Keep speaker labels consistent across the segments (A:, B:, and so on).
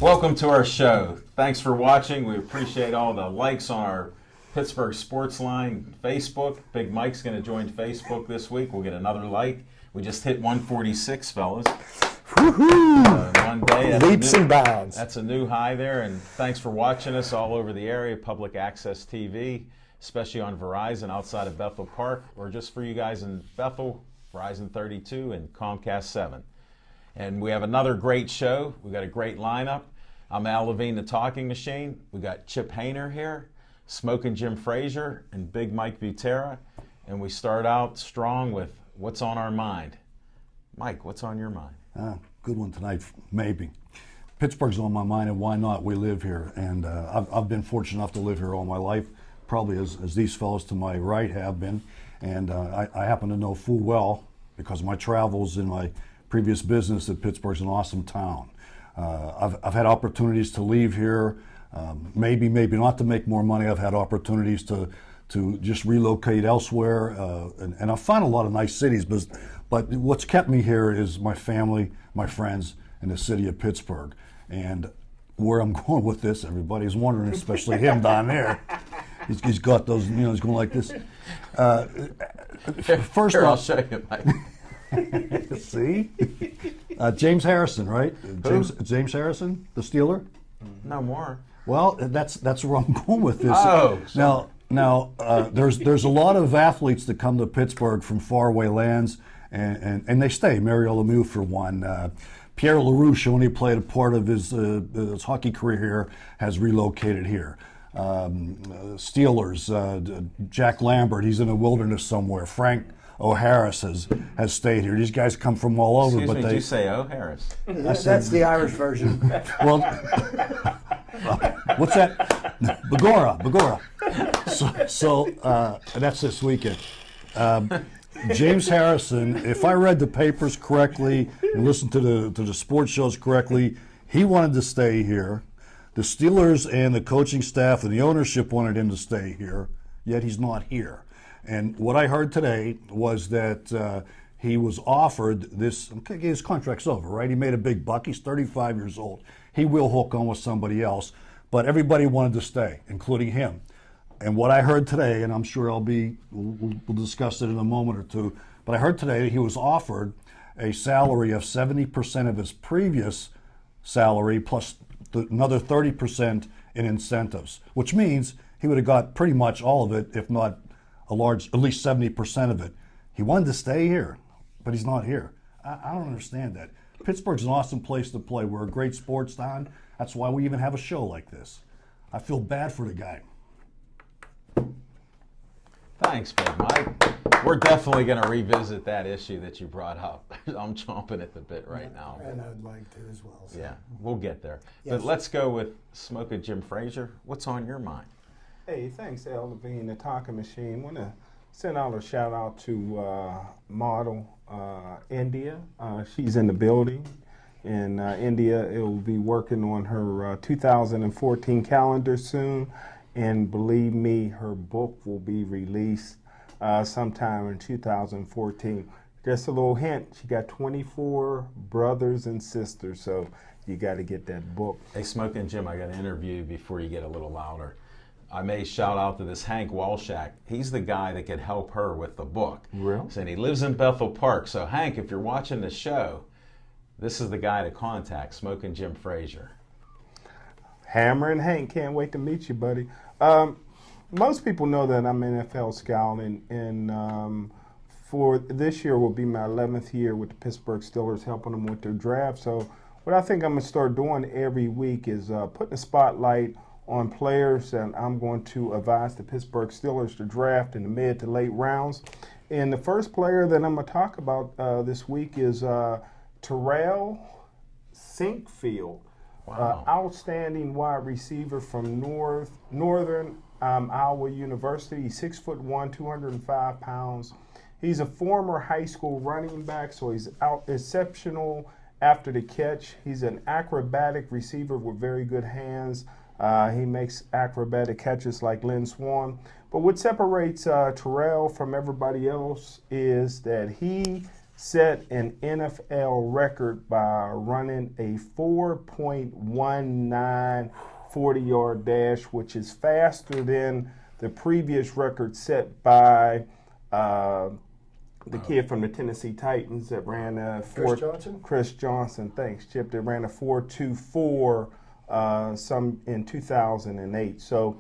A: Welcome to our show. Thanks for watching. We appreciate all the likes on our Pittsburgh Sportsline Facebook. Big Mike's going to join Facebook this week. We'll get another like. We just hit 146, fellas.
B: Woohoo!
A: One day.
B: Leaps and bounds.
A: That's a new high there. And thanks for watching us all over the area, public access TV, especially on Verizon outside of Bethel Park, or just for you guys in Bethel, Verizon 32 and Comcast 7. And we have another great show. We've got a great lineup. I'm Al Levine, the Talking Machine. We got Chip Hayner here, Smoking Jim Frazier, and Big Mike Butera. And we start out strong with what's on our mind. Mike, what's on your mind?
C: Good one tonight, maybe. Pittsburgh's on my mind, and why not? We live here, and I've been fortunate enough to live here all my life, probably as these fellows to my right have been. And I happen to know full well, because of my travels in my previous business, that Pittsburgh's an awesome town. I've had opportunities to leave here, maybe not to make more money. I've had opportunities to just relocate elsewhere, and I've found a lot of nice cities, but what's kept me here is my family, my friends, and the city of Pittsburgh. And where I'm going with this, everybody's wondering, especially him down there. He's got those, he's going like this. First
A: Here,
C: off,
A: I'll show you, Mike.
C: See? James Harrison, right? James Harrison, the Steeler?
A: No more.
C: Well, that's where I'm going with this.
A: Oh,
C: Now, there's a lot of athletes that come to Pittsburgh from faraway lands, and they stay. Mario Lemieux, for one. Pierre LaRouche, who only played a part of his hockey career here, has relocated here. Steelers, Jack Lambert, he's in the wilderness somewhere. Frank O'Harris has stayed here. These guys come from all over.
A: Excuse
C: but
A: me,
C: they,
A: did you say O'Harris?
B: That's the Irish version.
C: Well, what's that? Bagora. So that's this weekend. James Harrison, if I read the papers correctly and listened to the sports shows correctly, he wanted to stay here. The Steelers and the coaching staff and the ownership wanted him to stay here, yet he's not here. And what I heard today was that he was offered this. Okay, his contract's over, right? He made a big buck. He's 35 years old. He will hook on with somebody else, but everybody wanted to stay, including him. And what I heard today, and I'm sure we'll discuss it in a moment or two, but I heard today that he was offered a salary of 70% of his previous salary plus another 30% in incentives, which means he would have got pretty much all of it, if not at least 70% of it. He wanted to stay here, but he's not here. I don't understand that. Pittsburgh's an awesome place to play. We're a great sports town. That's why we even have a show like this. I feel bad for the guy.
A: Thanks, Big Mike. We're definitely going to revisit that issue that you brought up. I'm chomping at the bit right now.
B: And I'd like to as well. So.
A: Yeah, we'll get there.
B: Yes.
A: But let's go with Smoking Jim Frazier. What's on your mind?
D: Hey, thanks, Al Levine, the Talking Machine. Want to send out a shout out to model India. She's in the building. In India, it will be working on her 2014 calendar soon. And believe me, her book will be released sometime in 2014. Just a little hint, she got 24 brothers and sisters, so you got to get that book.
A: Hey, Smoking Jim, I got an interview before you get a little louder. I may shout out to this Hank Walshak. He's the guy that could help her with the book.
D: Really?
A: And he lives in Bethel Park. So, Hank, if you're watching the show, this is the guy to contact, Smoking Jim Frazier.
D: Hammer and Hank, can't wait to meet you, buddy. Most people know that I'm an NFL scout, and for this year will be my 11th year with the Pittsburgh Steelers, helping them with their draft. So what I think I'm going to start doing every week is putting a spotlight on players that I'm going to advise the Pittsburgh Steelers to draft in the mid to late rounds. And the first player that I'm going to talk about this week is Terrell Sinkfield.
A: Wow.
D: Outstanding wide receiver from Northern Iowa University. He's 6'1", 205 pounds. He's a former high school running back, so he's exceptional after the catch. He's an acrobatic receiver with very good hands. He makes acrobatic catches like Lynn Swan. But what separates Terrell from everybody else is that he set an NFL record by running a 4.19 40-yard dash, which is faster than the previous record set by the kid from the Tennessee Titans that ran a Chris Johnson. Thanks, Chip. That ran a 4.24 some in 2008. So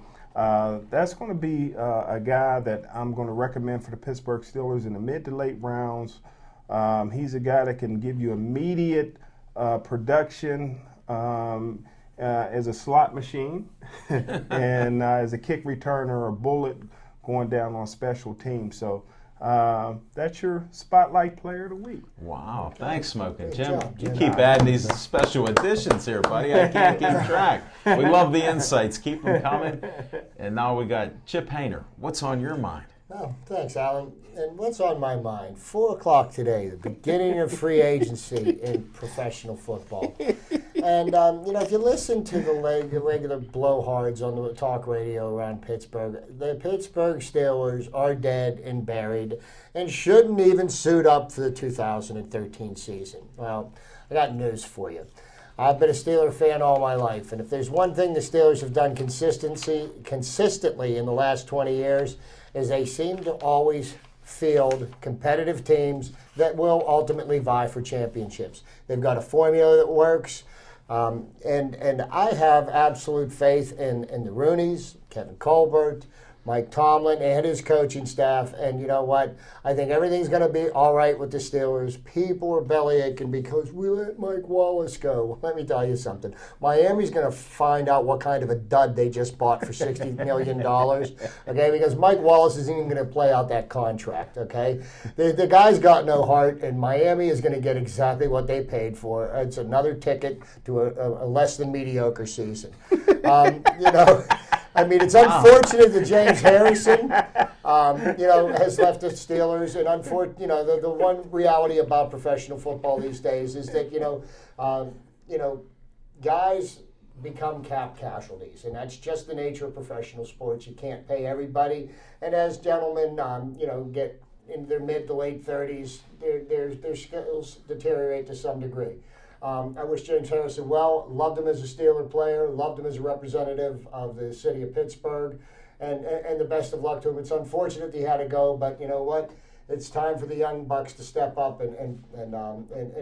D: that's going to be a guy that I'm going to recommend for the Pittsburgh Steelers in the mid to late rounds. He's a guy that can give you immediate production as a slot machine and as a kick returner or bullet going down on special teams. So that's your Spotlight Player of the Week.
A: Wow. Thanks, Smoking Jim. You keep adding these special editions here, buddy. I can't keep track. We love the insights. Keep them coming. And now we got Chip Hayner. What's on your mind?
B: Oh, thanks, Alan. And what's on my mind? 4 o'clock today, the beginning of free agency in professional football. And, if you listen to the regular blowhards on the talk radio around Pittsburgh, the Pittsburgh Steelers are dead and buried and shouldn't even suit up for the 2013 season. Well, I got news for you. I've been a Steeler fan all my life, and if there's one thing the Steelers have done consistently in the last 20 years, is they seem to always field competitive teams that will ultimately vie for championships. They've got a formula that works, and I have absolute faith in the Rooneys, Kevin Colbert, Mike Tomlin, and his coaching staff. And you know what? I think everything's going to be all right with the Steelers. People are bellyaching because we let Mike Wallace go. Let me tell you something. Miami's going to find out what kind of a dud they just bought for $60 million, okay? Because Mike Wallace isn't even going to play out that contract, okay? The guy's got no heart, and Miami is going to get exactly what they paid for. It's another ticket to a less than mediocre season. I mean, it's unfortunate that James Harrison, has left the Steelers. And the one reality about professional football these days is that, guys become cap casualties. And that's just the nature of professional sports. You can't pay everybody. And as gentlemen, get in their mid to late 30s, their skills deteriorate to some degree. I wish James Harrison well. Loved him as a Steeler player. Loved him as a representative of the city of Pittsburgh. And the best of luck to him. It's unfortunate he had to go, but you know what? It's time for the young bucks to step up and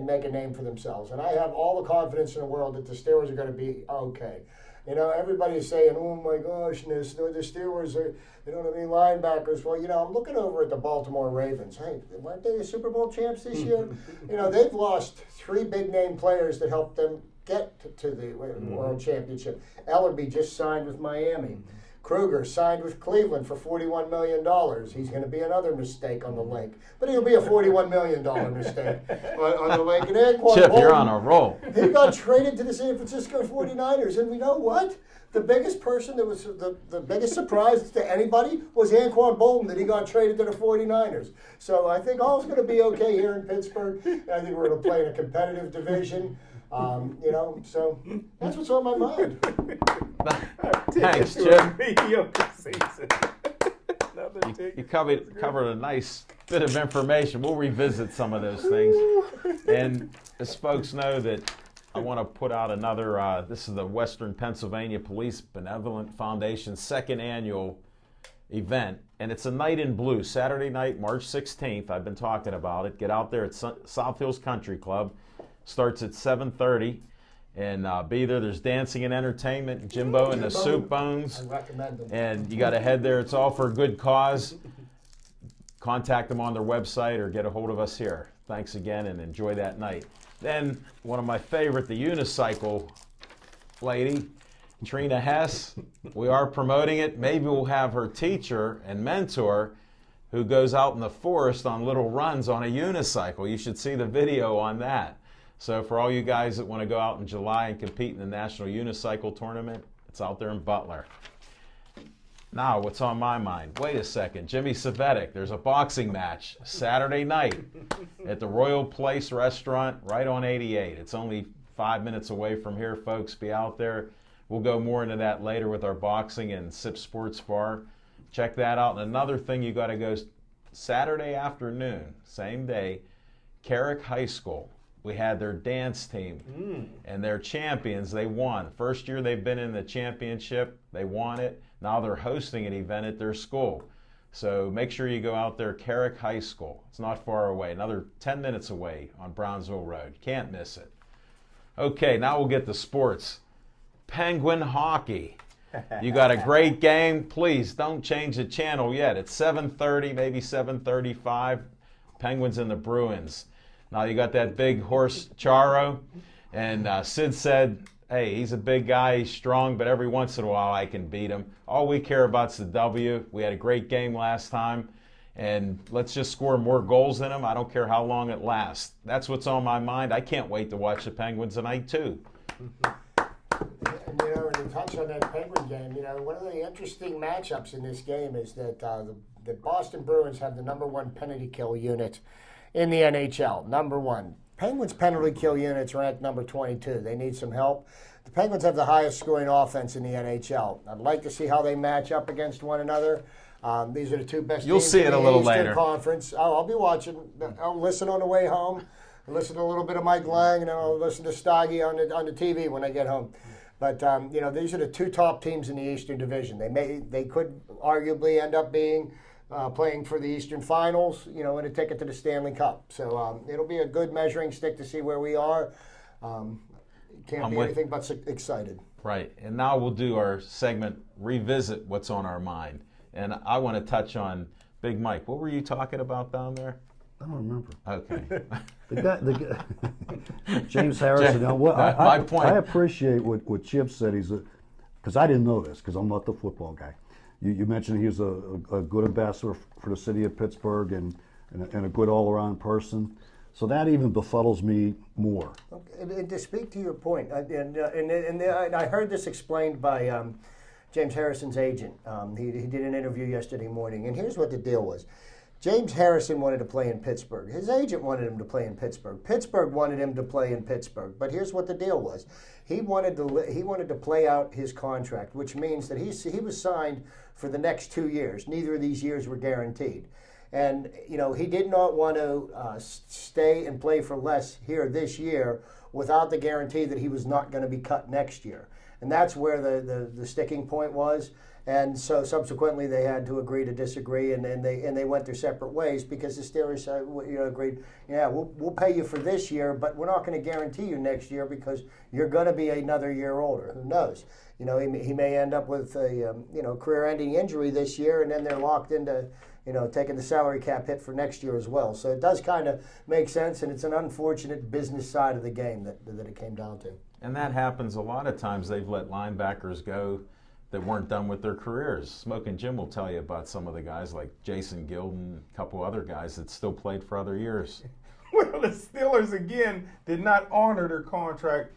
B: make a name for themselves. And I have all the confidence in the world that the Steelers are going to be okay. Everybody's saying, oh my gosh, the Steelers they don't have any linebackers. Well, I'm looking over at the Baltimore Ravens. Hey, weren't they the Super Bowl champs this year? They've lost 3 big-name players that helped them get to the World Championship. Ellerbe just signed with Miami. Kruger signed with Cleveland for $41 million. He's going to be another mistake on the lake. But he'll be a $41 million mistake on the lake. And Anquan
A: Chip,
B: Bolden,
A: you're on a roll.
B: He got traded to the San Francisco 49ers. And we know what? The biggest person that was the biggest surprise to anybody was Anquan Bolden that he got traded to the 49ers. So I think all's going to be okay here in Pittsburgh. I think we're going to play in a competitive division. So that's what's on my mind.
A: Thanks, Chip. You covered a nice bit of information. We'll revisit some of those things. And as folks know that I want to put out another, this is the Western Pennsylvania Police Benevolent Foundation's 2nd annual event. And it's a night in blue, Saturday night, March 16th. I've been talking about it. Get out there at South Hills Country Club. Starts at 7:30. And be there. There's dancing and entertainment. Jimbo and the Soup Bones.
B: I recommend them.
A: And you got to head there. It's all for a good cause. Contact them on their website or get a hold of us here. Thanks again and enjoy that night. Then one of my favorite, the unicycle lady, Trina Hess. We are promoting it. Maybe we'll have her teacher and mentor who goes out in the forest on little runs on a unicycle. You should see the video on that. So for all you guys that want to go out in July and compete in the National Unicycle Tournament, it's out there in Butler. Now, what's on my mind? Wait a second. Jimmy Savetic, there's a boxing match Saturday night at the Royal Place Restaurant right on 88. It's only 5 minutes away from here, folks. Be out there. We'll go more into that later with our boxing and Sip Sports Bar. Check that out. And another thing, you got to go Saturday afternoon, same day, Carrick High School. We had their dance team, and they're champions. They won. First year they've been in the championship. They won it. Now they're hosting an event at their school. So make sure you go out there, Carrick High School. It's not far away, another 10 minutes away on Brownsville Road. Can't miss it. Okay, now we'll get to sports. Penguin hockey. You got a great game. Please don't change the channel yet. It's 7:30, maybe 7:35. Penguins and the Bruins. Now you got that big horse Charo, and Sid said, hey, he's a big guy, he's strong, but every once in a while I can beat him. All we care about is the W. We had a great game last time, and let's just score more goals than him. I don't care how long it lasts. That's what's on my mind. I can't wait to watch the Penguins tonight, too.
B: And, you know, when you touch on that Penguin game, you know, one of the interesting matchups in this game is that the Boston Bruins have the #1 penalty kill unit in the NHL. #1. Penguins' penalty kill unit's ranked number 22. They need some help. The Penguins have the highest scoring offense in the NHL. I'd like to see how they match up against one another. These are the two best
A: You'll
B: teams
A: see
B: in
A: it
B: the
A: a little
B: Eastern
A: later.
B: Conference. I'll be watching. I'll listen on the way home. I'll listen to a little bit of Mike Lang, and I'll listen to Stoggy on the TV when I get home. But you know, these are the two top teams in the Eastern Division. They could arguably end up being playing for the Eastern Finals, you know, and a ticket to the Stanley Cup. So it'll be a good measuring stick to see where we are. Can't be anything but excited.
A: Right, and now we'll do our segment, Revisit What's on Our Mind. And I want to touch on Big Mike. What were you talking about down there?
C: I don't remember.
A: Okay.
C: The guy, James Harrison.
A: My point.
C: I appreciate what Chip said. Because I didn't know this, because I'm not the football guy. You mentioned he was a good ambassador for the city of Pittsburgh and a good all-around person. So that even befuddles me more.
B: And to speak to your point, and I heard this explained by James Harrison's agent. He did an interview yesterday morning, and here's what the deal was. James Harrison wanted to play in Pittsburgh. His agent wanted him to play in Pittsburgh. Pittsburgh wanted him to play in Pittsburgh. But here's what the deal was. He wanted to play out his contract, which means that he was signed for the next 2 years. Neither of these years were guaranteed. And, you know, he did not want to stay and play for less here this year without the guarantee that he was not going to be cut next year. And that's where the sticking point was. And so subsequently they had to agree to disagree, and they went their separate ways because the Steelers agreed, yeah, we'll pay you for this year, but we're not going to guarantee you next year because you're going to be another year older. Who knows? You know, he may end up with a career-ending injury this year, and then they're locked into taking the salary cap hit for next year as well. So it does kind of make sense, and it's an unfortunate business side of the game that it came down to.
A: And that happens a lot of times. They've let linebackers go that weren't done with their careers. Smoking Jim will tell you about some of the guys like Jason Gilden, a couple other guys that still played for other years.
D: Well, the Steelers, again, did not honor their contract.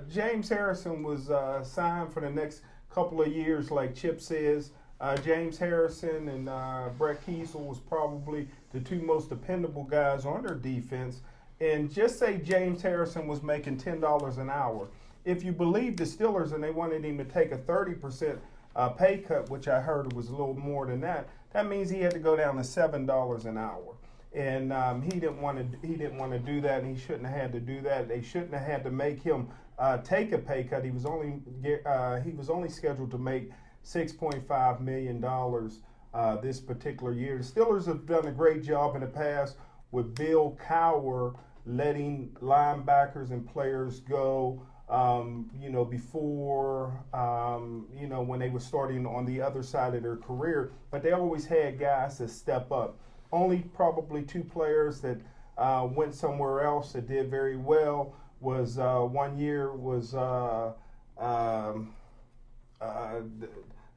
D: James Harrison was signed for the next couple of years, like Chip says. James Harrison and Brett Kiesel was probably the two most dependable guys on their defense. And just say James Harrison was making $10 an hour. If you believe the Steelers and they wanted him to take a 30% pay cut, which I heard was a little more than that, that means he had to go down to $7 an hour. And he didn't want to do that, and he shouldn't have had to do that. They shouldn't have had to make him take a pay cut. He was only scheduled to make $6.5 million this particular year. The Steelers have done a great job in the past with Bill Cowher letting linebackers and players go. Before, when they were starting on the other side of their career, but they always had guys that step up. Only probably two players that went somewhere else that did very well was one year was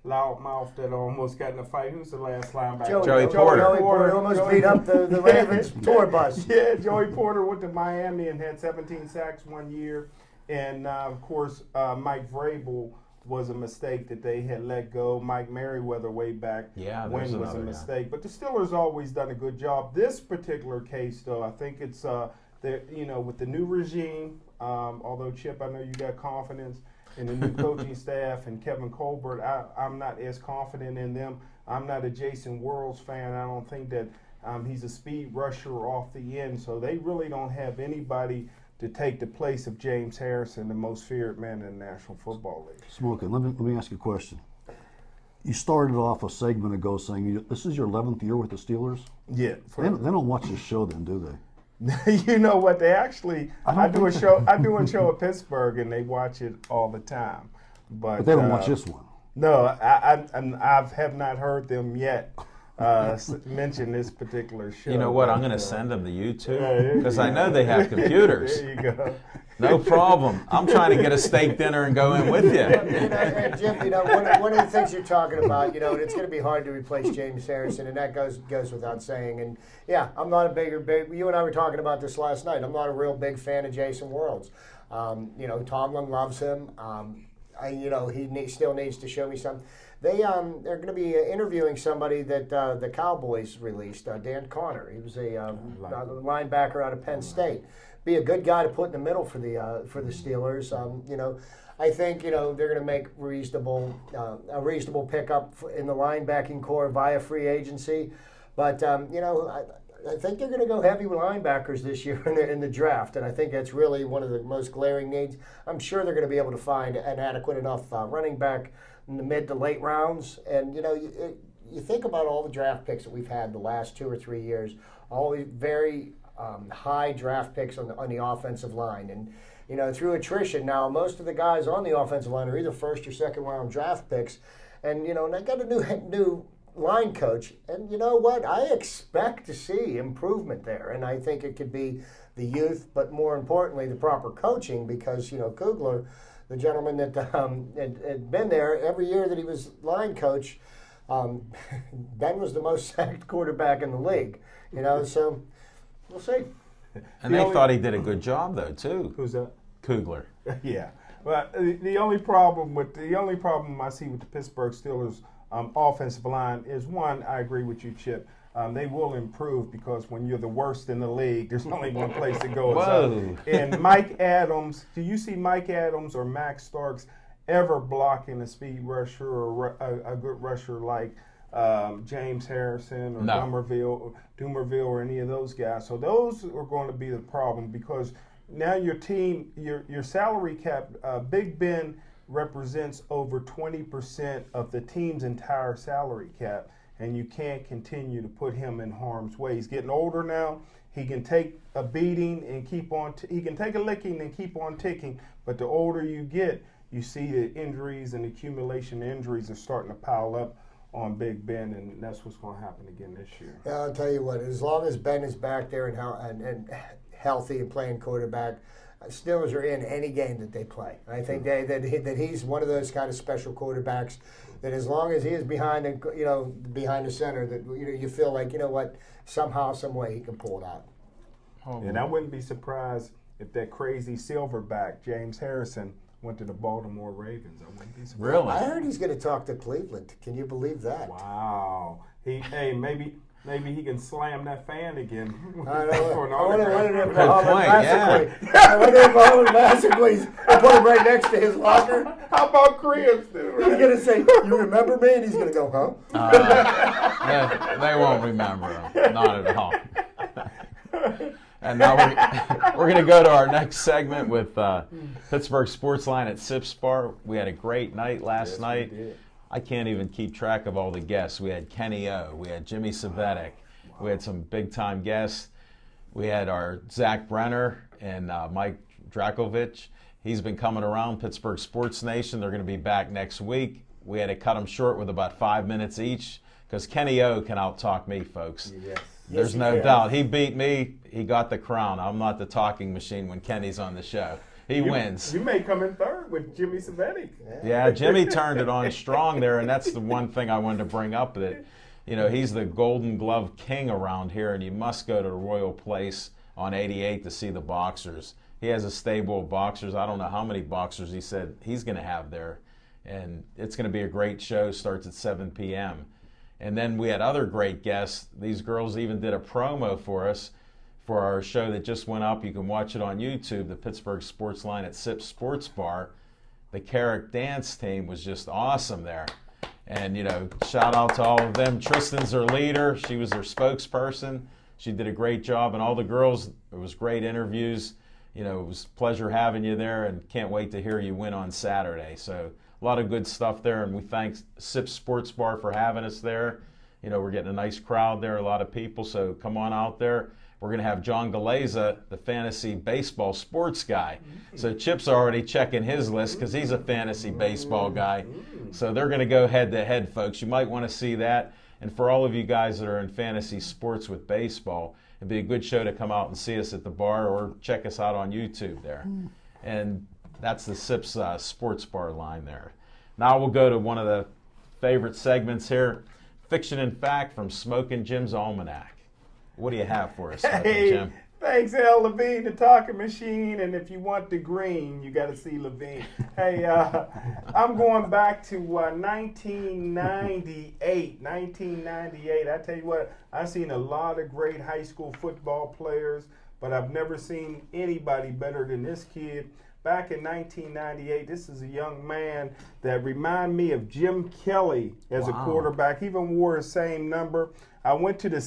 D: loudmouth that almost got in a fight. Who's the last linebacker?
A: Joey Porter.
B: Joey Porter almost beat up the Ravens tour bus.
D: Yeah, Joey Porter went to Miami and had 17 sacks one year. And, of course, Mike Vrabel was a mistake that they had let go. Mike Merriweather way back when was a mistake. But the Steelers always done a good job. This particular case, though, I think it's, with the new regime, although, Chip, I know you got confidence in the new coaching staff and Kevin Colbert, I'm not as confident in them. I'm not a Jason Worlds fan. I don't think that He's a speed rusher off the end, so they really don't have anybody to take the place of James Harrison, the most feared man in the National Football League.
C: Smokey, let me ask you a question. You started off a segment ago saying this is your 11th year with the Steelers.
D: Yeah.
C: They don't watch this show then, do they?
D: You know what? They actually, I do a show at Pittsburgh, and they watch it all the time. But
C: they don't watch this one.
D: No, I have not heard them yet mention this particular show.
A: You know what? I'm going to send them to YouTube because I know they have computers.
D: There you go.
A: No problem. I'm trying to get a steak dinner and go in with you.
B: And Jim, one of the things you're talking about, and it's going to be hard to replace James Harrison, and that goes without saying. And yeah, I'm not a big. You and I were talking about this last night. I'm not a real big fan of Jason Worlds. Tomlin loves him. He still needs to show me something. They're going to be interviewing somebody that the Cowboys released, Dan Connor. He was a linebacker out of Penn State. Be a good guy to put in the middle for the Steelers. I think they're going to make a reasonable pickup in the linebacking core via free agency, but I think they're going to go heavy with linebackers this year in the draft, and I think that's really one of the most glaring needs. I'm sure they're going to be able to find an adequate enough running back in the mid to late rounds. And you think about all the draft picks that we've had the last 2 or 3 years, always very high draft picks on the offensive line, and through attrition now, most of the guys on the offensive line are either first or second round draft picks, and they got a new line coach, and you know what? I expect to see improvement there, and I think it could be the youth, but more importantly, the proper coaching, because Kugler, the gentleman that had been there every year that he was line coach, Ben was the most sacked quarterback in the league. So we'll see.
A: And they thought he did a good job though too.
D: Who's that?
A: Kugler.
D: Yeah. Well, the only problem I see with the Pittsburgh Steelers offensive line is, one, I agree with you, Chip. They will improve, because when you're the worst in the league, there's only one place to go.
A: Whoa.
D: And Mike Adams, do you see Mike Adams or Max Starks ever blocking a speed rusher or a good rusher like James Harrison or Dumerville or any of those guys? So those are going to be the problem, because now your team, your salary cap, Big Ben represents over 20% of the team's entire salary cap, and you can't continue to put him in harm's way. He's getting older now. He can take a beating and keep on. He can take a licking and keep on ticking. But the older you get, you see the injuries and accumulation of injuries are starting to pile up on Big Ben, and that's what's going to happen again this year.
B: Yeah, I'll tell you what. As long as Ben is back there and healthy and playing quarterback, Steelers are in any game that they play. I think that he's one of those kind of special quarterbacks that, as long as he is behind the center, that you feel like, somehow, some way he can pull it out.
D: And I wouldn't be surprised if that crazy silverback James Harrison went to the Baltimore Ravens. I wouldn't be surprised.
A: Really?
B: I heard he's going to talk to Cleveland. Can you believe that?
D: Wow. Maybe he can slam that fan again.
B: I know. I wonder if Mohamed Massacles put him right next to his locker.
D: How about Chris? He's
B: going to say, "You remember me?" And he's going to go,
A: "Huh?" They won't remember him. Not at all. And now we're going to go to our next segment with Pittsburgh Sportsline at Sips Bar. We had a great night last night. I can't even keep track of all the guests. We had Kenny O. We had Jimmy Savetic. Wow. We had some big-time guests. We had our Zach Brenner and Mike Drakovich. He's been coming around, Pittsburgh Sports Nation. They're going to be back next week. We had to cut them short with about 5 minutes each, because Kenny O can out-talk me, folks.
B: Yes.
A: There's no doubt. He beat me. He got the crown. I'm not the talking machine when Kenny's on the show. He wins.
D: You may come in third with Jimmy Savetic.
A: Yeah, Jimmy turned it on strong there, and that's the one thing I wanted to bring up, that he's the Golden Glove king around here, and you must go to the Royal Place on 88 to see the boxers. He has a stable of boxers. I don't know how many boxers he said he's going to have there, and it's going to be a great show. Starts at 7 p.m. And then we had other great guests. These girls even did a promo for us for our show that just went up. You can watch it on YouTube, the Pittsburgh Sportsline at Sips Sports Bar. The Carrick dance team was just awesome there. And, shout out to all of them. Tristan's their leader. She was their spokesperson. She did a great job. And all the girls, it was great interviews. It was a pleasure having you there, and can't wait to hear you win on Saturday. So a lot of good stuff there, and we thank Sip Sports Bar for having us there. We're getting a nice crowd there, a lot of people, so come on out there. We're going to have John Galeza, the fantasy baseball sports guy. So Chip's already checking his list because he's a fantasy baseball guy. So they're going to go head-to-head, folks. You might want to see that. And for all of you guys that are in fantasy sports with baseball, it'd be a good show to come out and see us at the bar or check us out on YouTube there. And that's the Sips Sports Bar line there. Now we'll go to one of the favorite segments here, Fiction and Fact from Smoking Jim's Almanac. What do you have for us, Smoking Jim?
D: Thanks, L. Levine, the talking machine. And if you want the green, you got to see Levine. Hey, I'm going back to 1998. 1998. I tell you what, I've seen a lot of great high school football players, but I've never seen anybody better than this kid. Back in 1998, this is a young man that reminded me of Jim Kelly as a quarterback. He even wore the same number. I went to the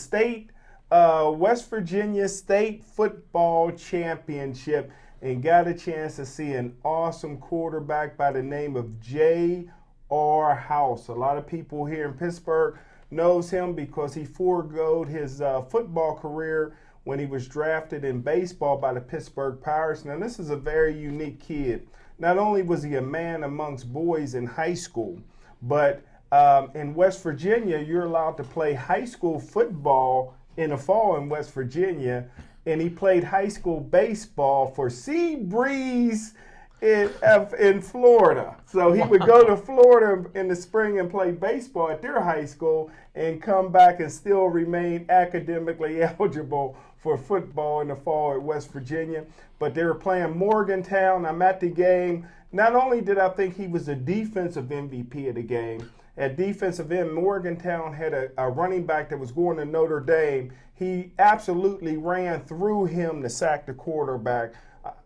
D: West Virginia State Football Championship and got a chance to see an awesome quarterback by the name of J.R. House. A lot of people here in Pittsburgh knows him because he foregoed his football career when he was drafted in baseball by the Pittsburgh Pirates. Now, this is a very unique kid. Not only was he a man amongst boys in high school, but in West Virginia, you're allowed to play high school football in the fall in West Virginia, and he played high school baseball for Sea Breeze in Florida. So he would go to Florida in the spring and play baseball at their high school and come back and still remain academically eligible for football in the fall at West Virginia. But they were playing Morgantown. I'm at the game. Not only did I think he was the defensive MVP of the game, at defensive end, Morgantown had a running back that was going to Notre Dame. He absolutely ran through him to sack the quarterback.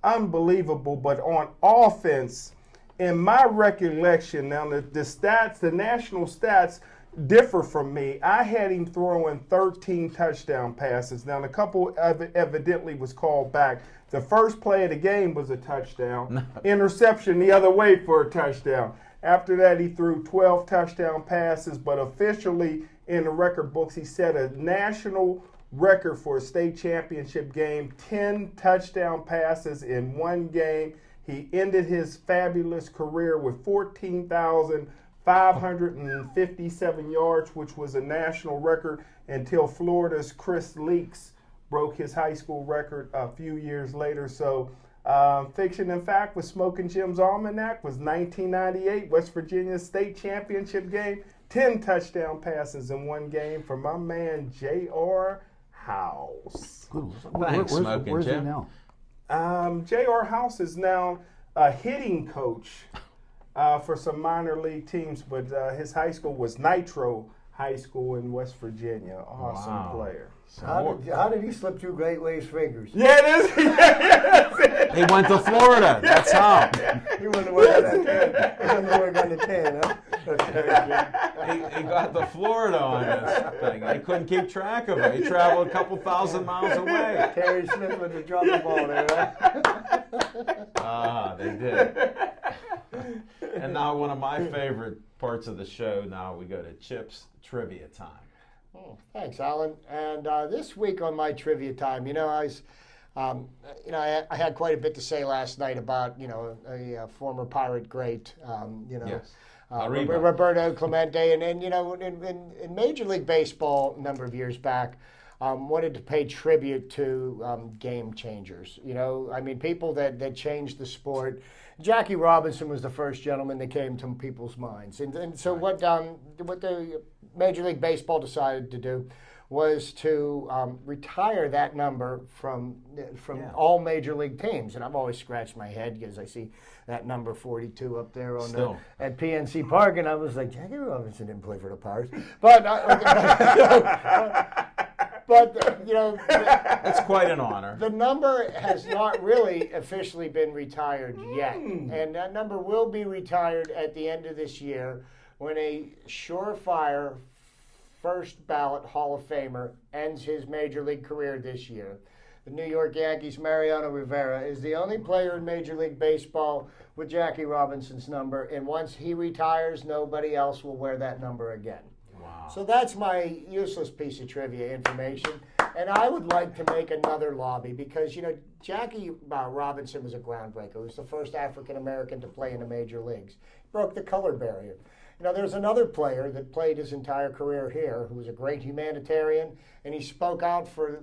D: Unbelievable. But on offense, in my recollection, now the stats, the national stats differ from me. I had him throwing 13 touchdown passes. Now, a couple evidently was called back. The first play of the game was a touchdown. Interception the other way for a touchdown. After that, he threw 12 touchdown passes, but officially in the record books, he set a national record for a state championship game, 10 touchdown passes in one game. He ended his fabulous career with 14,557 yards, which was a national record until Florida's Chris Leaks broke his high school record a few years later. So Fiction and Fact with Smoking Jim's Almanac was 1998 West Virginia State Championship game. 10 touchdown passes in one game for my man J.R. House.
A: Thanks, Smoking
C: Where's he
A: Jim.
C: now?
D: J.R. House is now a hitting coach for some minor league teams, but his high school was Nitro High School in West Virginia. Awesome player.
B: How did he slip through Great Waves' fingers?
D: Yeah, it is.
A: He went to Florida. That's how.
B: He went to work on the 10. He went to work on the 10, huh?
A: He got to Florida on this thing. They couldn't keep track of it. He traveled a couple thousand miles away.
B: Terry Smith went to drop the ball there, right?
A: They did. And now one of my favorite parts of the show, now we go to Chip's Trivia Time.
B: Oh, thanks, Alan. And this week on my trivia time, I had quite a bit to say last night about, a former Pirate great,
A: Yes.
B: Roberto Clemente, and in Major League Baseball a number of years back, wanted to pay tribute to game changers. People that changed the sport. Jackie Robinson was the first gentleman that came to people's minds, and so what the Major League Baseball decided to do was to retire that number from all major league teams. And I've always scratched my head because I see that number 42 up there on at PNC Park, and I was like, Jackie Robinson didn't play for the Pirates, but
A: it's quite an honor.
B: The number has not really officially been retired yet, and that number will be retired at the end of this year, when a surefire first ballot Hall of Famer ends his major league career this year. The New York Yankees' Mariano Rivera is the only player in Major League Baseball with Jackie Robinson's number, and once he retires, nobody else will wear that number again.
A: Wow.
B: So that's my useless piece of trivia information. And I would like to make another lobby because, Jackie Robinson was a groundbreaker. He was the first African American to play in the major leagues. He broke the color barrier. There's another player that played his entire career here who was a great humanitarian, and he spoke out for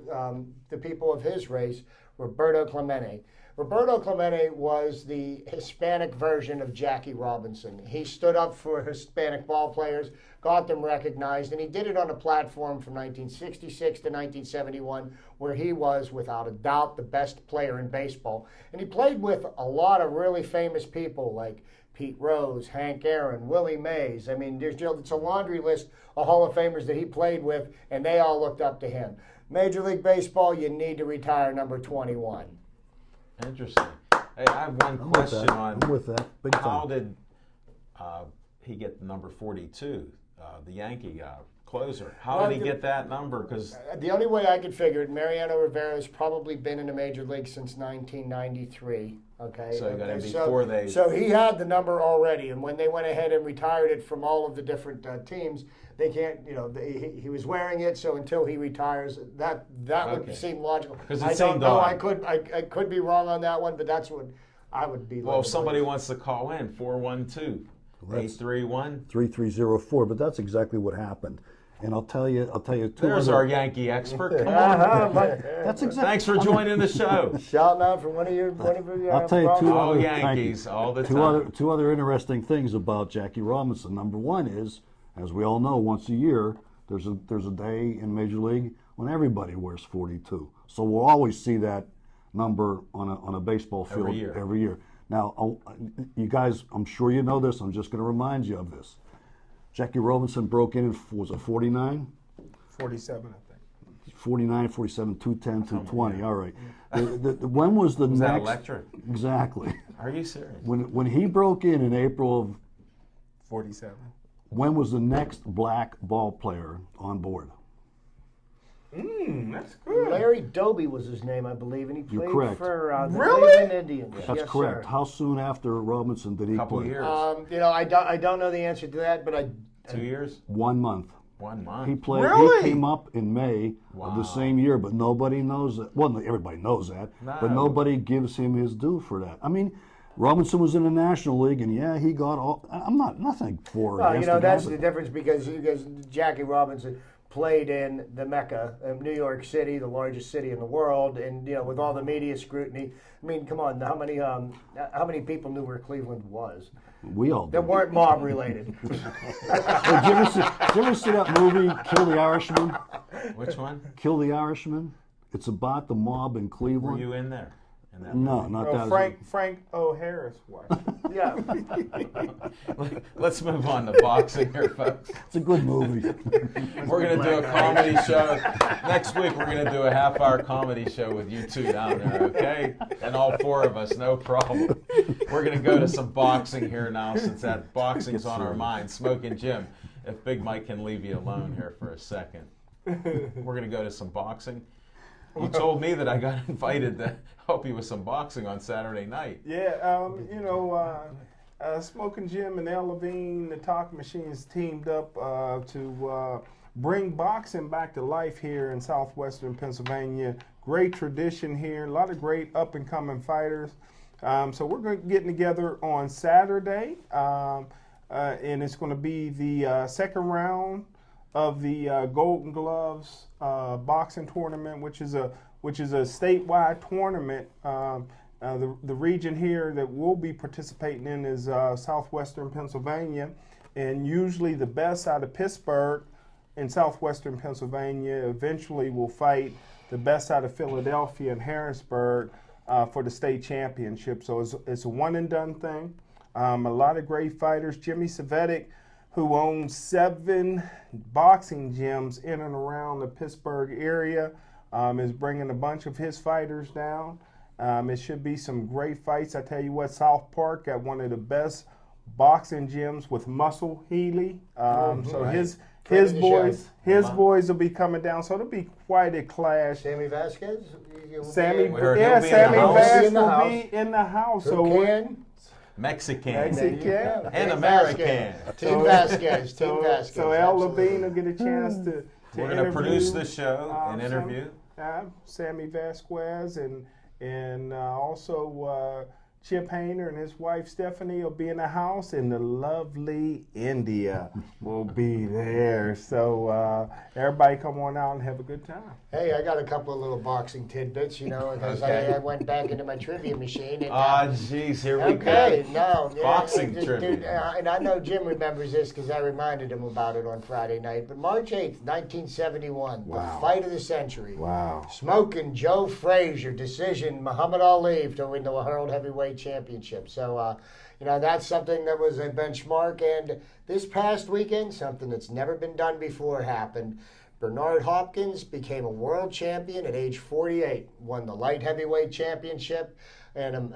B: the people of his race, Roberto Clemente. Roberto Clemente was the Hispanic version of Jackie Robinson. He stood up for Hispanic ball players, got them recognized, and he did it on a platform from 1966 to 1971 where he was, without a doubt, the best player in baseball. And he played with a lot of really famous people like Pete Rose, Hank Aaron, Willie Mays. I mean, it's a laundry list of Hall of Famers that he played with, and they all looked up to him. Major League Baseball, you need to retire number 21.
A: Interesting. Hey, I have one question on
C: I'm with that. Big time.
A: how did he get number 42, the Yankee closer? How did he get that number? Because
B: the only way I could figure it, Mariano Rivera has probably been in the major league since 1993. Okay,
A: So before they.
B: So he had the number already, and when they went ahead and retired it from all of the different teams, they can't. He was wearing it. So until he retires, that would seem logical. I don't know. I could be wrong on that one, but that's what I would be.
A: Well, if somebody wants to call in, 412-831.
C: 3304, but that's exactly what happened. And I'll tell you
A: There's
C: other,
A: our Yankee expert. Come on.
C: That's exactly.
A: Thanks for joining the show.
B: Shouting out from one of your
C: I'll tell you two
A: All
C: other
A: Yankees all the time.
C: two other interesting things about Jackie Robinson. Number one is, as we all know, once a year there's a day in Major League when everybody wears 42. So we'll always see that number on a baseball field every year. Now, you guys, I'm sure you know this. I'm just going to remind you of this. Jackie Robinson broke in was it 49?
D: 47, I think.
C: 49, 47, 210, 220. All right. When was the next?
A: That electric?
C: Exactly.
A: Are you serious?
C: When he broke in April of
D: 47.
C: When was the next black ball player on board?
D: That's good.
B: Larry Doby was his name, I believe, and he played for the
D: Really?
B: Cleveland Indians.
C: That's
B: Yes,
C: correct.
B: sir.
C: How soon after Robinson did he
A: Couple
C: play?
A: years.
B: I don't know the answer to that, but
A: 2 years?
C: 1 month.
A: 1 month.
C: He played.
D: Really?
C: He came up in May of the same year, but nobody knows that. Well, everybody knows that, but nobody gives him his due for that. I mean, Robinson was in the National League, and yeah, he got all. I'm not nothing for.
B: Well,
C: against him,
B: that's
C: but-
B: the difference because Jackie Robinson played in the Mecca of New York City, the largest city in the world, and with all the media scrutiny. I mean, come on, how many people knew where Cleveland was?
C: We all
B: That
C: did.
B: weren't mob related.
C: Hey, did you ever see that movie, Kill the Irishman?
A: Which one?
C: Kill the Irishman. It's about the mob in
A: Were
C: Cleveland.
A: you in there? In that
C: No, not
D: Oh,
C: that.
D: Frank O'Hara's wife.
B: Yeah.
A: Let's move on to boxing here, folks.
C: It's a good movie.
A: We're going to do a comedy show. Next week, we're going to do a half-hour comedy show with you two down there, okay? And all four of us, no problem. We're going to go to some boxing here now since that boxing's on our mind. Smoking Jim, if Big Mike can leave you alone here for a second. We're going to go to some boxing. You told me that I got invited to help you with some boxing on Saturday night.
D: Yeah, Smoking Jim and El Levine, the Talk Machines, teamed up to bring boxing back to life here in southwestern Pennsylvania. Great tradition here, a lot of great up-and-coming fighters. So we're getting together on Saturday, and it's going to be the second round of the Golden Gloves boxing tournament, which is a statewide tournament. The region here that we'll be participating in is southwestern Pennsylvania, and usually the best out of Pittsburgh in southwestern Pennsylvania eventually will fight the best out of Philadelphia and Harrisburg for the state championship. So it's a one-and-done thing. A lot of great fighters. Jimmy Savetic, who owns 7 boxing gyms in and around the Pittsburgh area, is bringing a bunch of his fighters down. It should be some great fights. I tell you what, South Park got one of the best boxing gyms with Muscle Healy. So
B: right.
D: his
B: Friend of the
D: boys will be coming down. So it'll be quite a clash.
B: Sammy Vasquez?
D: Sammy
A: Vasquez
D: will be in the house.
B: Who can?
A: Mexican
D: and
A: American.
B: Team Vasquez. Team Vasquez.
D: So Al Levine will get a chance to
A: We're going to produce the show and interview.
D: Sammy Vasquez and also Chip Hayner and his wife Stephanie will be in the house, and the lovely India will be there. So everybody come on out and have a good time.
B: Hey, I got a couple of little boxing tidbits, because I went back into my trivia machine. And,
A: jeez, here we go. Boxing trivia.
B: And I know Jim remembers this because I reminded him about it on Friday night. But March 8th, 1971, the fight of the century.
D: Wow.
B: Smoking Joe Frazier, decision, Muhammad Ali to win the World Heavyweight Championship. So, that's something that was a benchmark. And this past weekend, something that's never been done before happened. Bernard Hopkins became a world champion at age 48, won the light heavyweight championship, and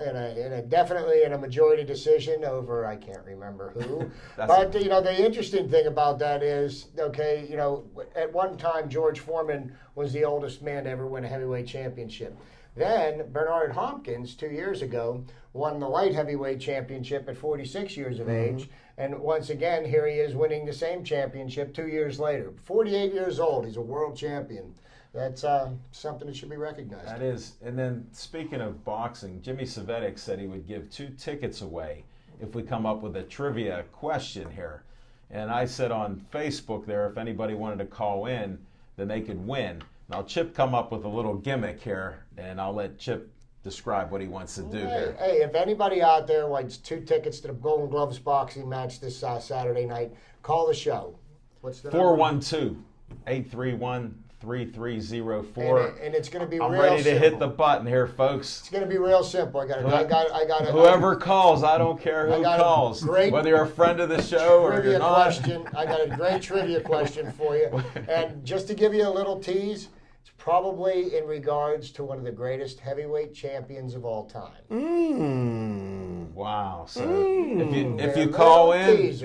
B: definitely in a majority decision over, I can't remember who. But, the interesting thing about that is, at one time, George Foreman was the oldest man to ever win a heavyweight championship. Then Bernard Hopkins, 2 years ago, won the light heavyweight championship at 46 years of age. And once again, here he is winning the same championship 2 years later. 48 years old, he's a world champion. That's something that should be recognized.
A: That is. And then speaking of boxing, Jimmy Savetic said he would give 2 tickets away if we come up with a trivia question here. And I said on Facebook there, if anybody wanted to call in, then they could win. Now, Chip come up with a little gimmick here, and I'll let Chip describe what he wants to do here.
B: Hey, if anybody out there wants 2 tickets to the Golden Gloves boxing match this Saturday night, call the show. What's the number? 412-831-3304.
A: And
B: it's going to be
A: I'm
B: real
A: ready to
B: simple.
A: hit the button here, folks.
B: It's going to be real simple. I got
A: whoever calls, I don't care who calls. Whether you're a friend of the show or you're not.
B: I got a great trivia question for you. And just to give you a little tease, it's probably in regards to one of the greatest heavyweight champions of all time.
A: Wow. So if you call in,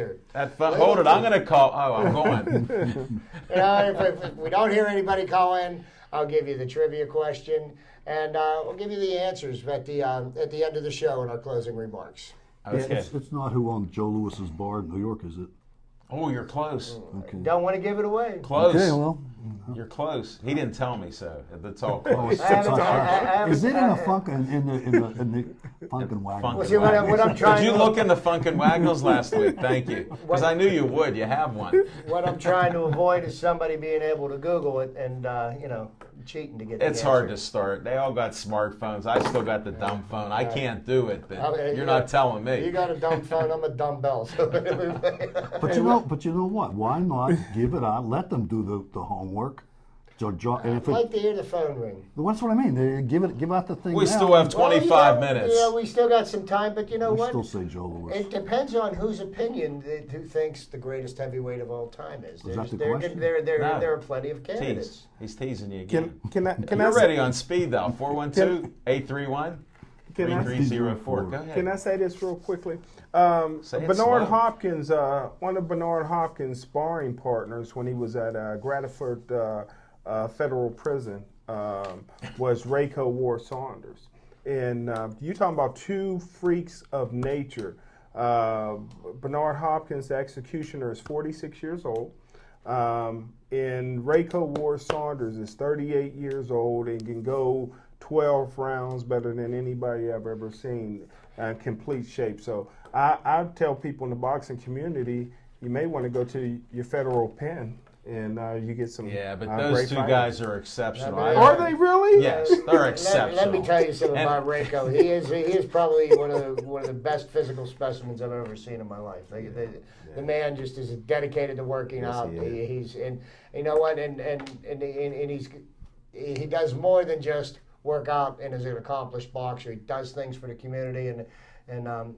A: hold it, I'm going to call. Oh, I'm going.
B: If we don't hear anybody call in, I'll give you the trivia question, and we'll give you the answers at the end of the show in our closing remarks.
A: Okay.
C: It's not who owned Joe Louis's bar in New York, is it?
A: Oh, you're close.
C: Okay.
B: Don't want to give it away.
A: Close.
C: Okay, well.
A: You're close. He didn't tell me, so that's all close.
C: Is it in a Funkin' in the Funkin' Wagon?
B: Well, see, what I'm trying.
A: Did you look in the Funkin' Wagons last week? Thank you, because I knew you would. You have one.
B: What I'm trying to avoid is somebody being able to Google it and cheating to get.
A: It's hard to start. They all got smartphones. I still got the dumb phone. I can't do it. But you're not telling me.
B: You got a dumb phone. I'm a dumbbell. So
C: But you know what? Why not give it out? Let them do the homework.
B: I'd like to hear the phone ring.
C: That's what I mean. They give out the thing.
A: We
C: now.
A: still have 25 minutes.
B: Yeah, we still got some time, but you know what?
C: Still say Joe Louis.
B: It depends on whose opinion who thinks the greatest heavyweight of all time is.
C: Is that the question?
B: There are plenty of candidates.
A: He's teasing you again.
D: You're
A: ready on speed though. 412-831-3304. Go ahead.
D: Can I say this real quickly?
A: Bernard
D: Hopkins, one of Bernard Hopkins' sparring partners when he was at Grateford Federal Prison was Rayco Ward Saunders. And you're talking about 2 freaks of nature. Bernard Hopkins, the executioner, is 46 years old. And Rayco Ward Saunders is 38 years old and can go 12 rounds better than anybody I've ever seen in complete shape. So I tell people in the boxing community, you may want to go to your federal pen and you get some.
A: Yeah, but those 2 guys are exceptional.
D: Are they really?
A: Yes, they're exceptional.
B: Let me tell you something about Rayco. He is probably one of the best physical specimens I've ever seen in my life. The man just is dedicated to working out. He's and you know what, and he does more than just work out and is an accomplished boxer. He does things for the community and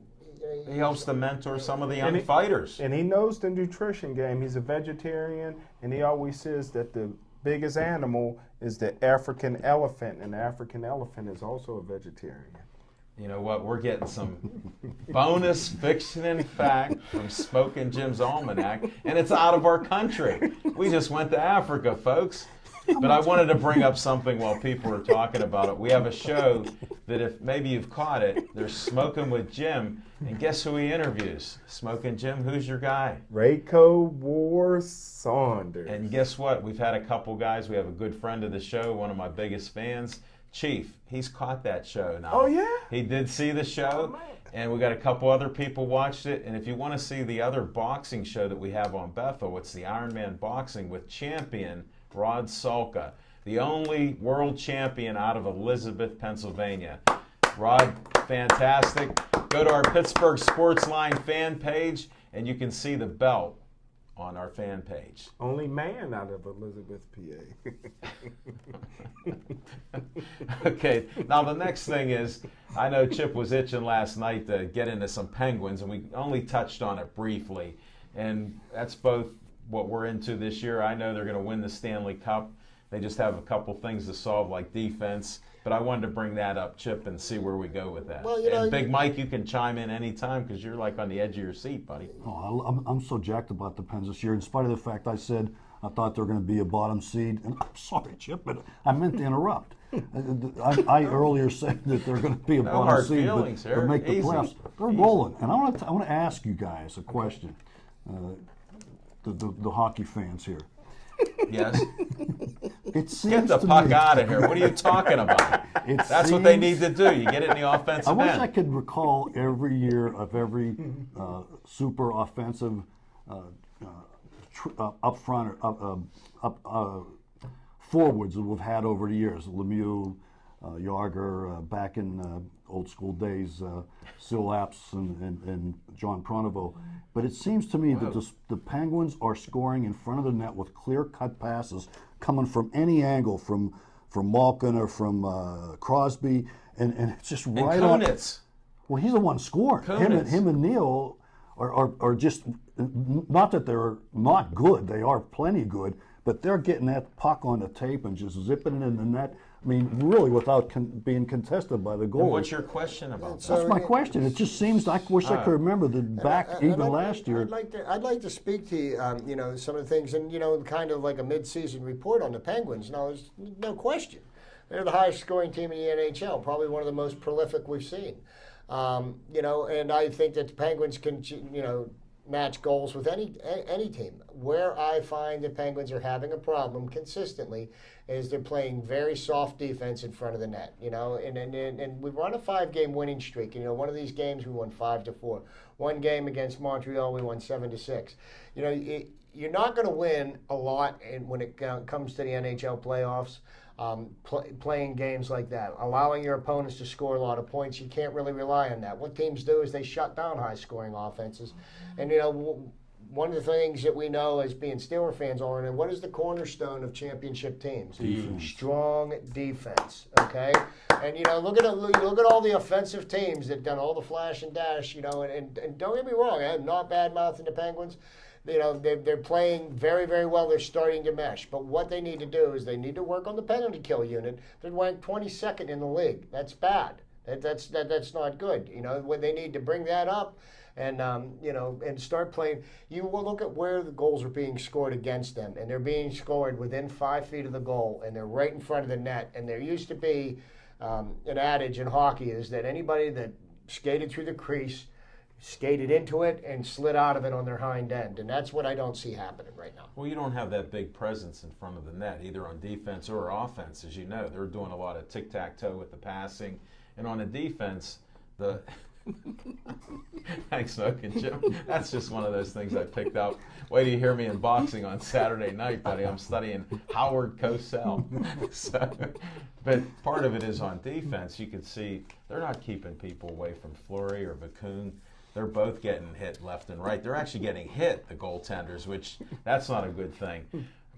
A: he helps to mentor some of the young fighters.
D: And he knows the nutrition game. He's a vegetarian, and he always says that the biggest animal is the African elephant, and the African elephant is also a vegetarian.
A: You know what? We're getting some bonus fiction and fact from Smoking Jim's Almanac, and it's out of our country. We just went to Africa, folks. But I wanted to bring up something while people were talking about it. We have a show that, if maybe you've caught it, there's Smoking with Jim, and guess who he interviews? Smoking Jim, who's your guy?
D: Rayco War Saunders.
A: And guess what? We've had a couple guys. We have a good friend of the show, one of my biggest fans, Chief. He's caught that show now.
D: Oh, yeah?
A: He did see the show, and we got a couple other people watched it. And if you want to see the other boxing show that we have on Bethel, it's the Iron Man Boxing with champion Rod Salka, the only world champion out of Elizabeth, Pennsylvania. Rod, fantastic. Go to our Pittsburgh Sportsline fan page, and you can see the belt on our fan page.
D: Only man out of Elizabeth, PA.
A: Okay, now the next thing is, I know Chip was itching last night to get into some Penguins, and we only touched on it briefly. And that's both what we're into this year. I know they're going to win the Stanley Cup. They just have a couple things to solve, like defense. But I wanted to bring that up, Chip, and see where we go with that.
B: Well, you know,
A: and Big Mike, you can chime in anytime because you're like on the edge of your seat, buddy.
C: Oh, I'm so jacked about the Pens this year, in spite of the fact I said I thought they were going to be a bottom seed. And I'm sorry, Chip, but I meant to interrupt. I earlier said that they're going to be a
A: No
C: bottom
A: hard
C: seed,
A: feelings,
C: but make the
A: Easy.
C: playoffs. They're
A: Easy.
C: rolling. And I want to ask you guys a question, the hockey fans here.
A: Yes.
C: It seems
A: Get the
C: to
A: puck
C: me,
A: out of here. What are you talking about? That's what they need to do. You get it in the offensive
C: I wish
A: end.
C: I could recall every year of every super offensive up front or forwards that we've had over the years. Lemieux, Yager, back in old school days, Silaps and John Pronovo. But it seems to me that the Penguins are scoring in front of the net with clear-cut passes coming from any angle, from Malkin or from Crosby, and it's just right on. Well, he's the one scoring. Him and Neal are just, not that they're not good, they are plenty good, but they're getting that puck on the tape and just zipping it in the net. I mean, really, without being contested by the goalie.
A: And what's your question about that?
C: That's my question. It just seems I wish I could remember the last year.
B: I'd like to speak to you, you know, some of the things, and you know, kind of like a mid-season report on the Penguins. No, there's no question, they're the highest scoring team in the NHL, probably one of the most prolific we've seen. You know, and I think that the Penguins can, you know, match goals with any team. Where I find the Penguins are having a problem consistently is they're playing very soft defense in front of the net. You know, and we've run a 5-game winning streak. You know, one of these games we won 5-4. One game against Montreal we won 7-6. You know, you're not going to win a lot when it comes to the NHL playoffs. Playing games like that, allowing your opponents to score a lot of points, you can't really rely on that. What teams do is they shut down high-scoring offenses. And, you know, one of the things that we know as being Steeler fans are, and what is the cornerstone of championship teams?
C: Defense.
B: Strong defense, okay? And, you know, look at all the offensive teams that done all the flash and dash, you know, and don't get me wrong, I'm not bad-mouthing the Penguins. You know, they're playing very, very well. They're starting to mesh. But what they need to do is they need to work on the penalty kill unit. They're ranked 22nd in the league. That's bad. That's not good. You know, when they need to bring that up and, you know, and start playing. You will look at where the goals are being scored against them, and they're being scored within 5 feet of the goal, and they're right in front of the net. And there used to be an adage in hockey is that anybody that skated through the crease skated into it and slid out of it on their hind end. And that's what I don't see happening right now.
A: Well, you don't have that big presence in front of the net, either on defense or offense. As you know, they're doing a lot of tic-tac-toe with the passing. And on the defense, the... Thanks, Smoking Jim. That's just one of those things I picked up. Wait till you hear me in boxing on Saturday night, buddy. I'm studying Howard Cosell. But part of it is on defense. You can see they're not keeping people away from Fleury or Vakoun. They're both getting hit left and right. They're actually getting hit, the goaltenders, which that's not a good thing.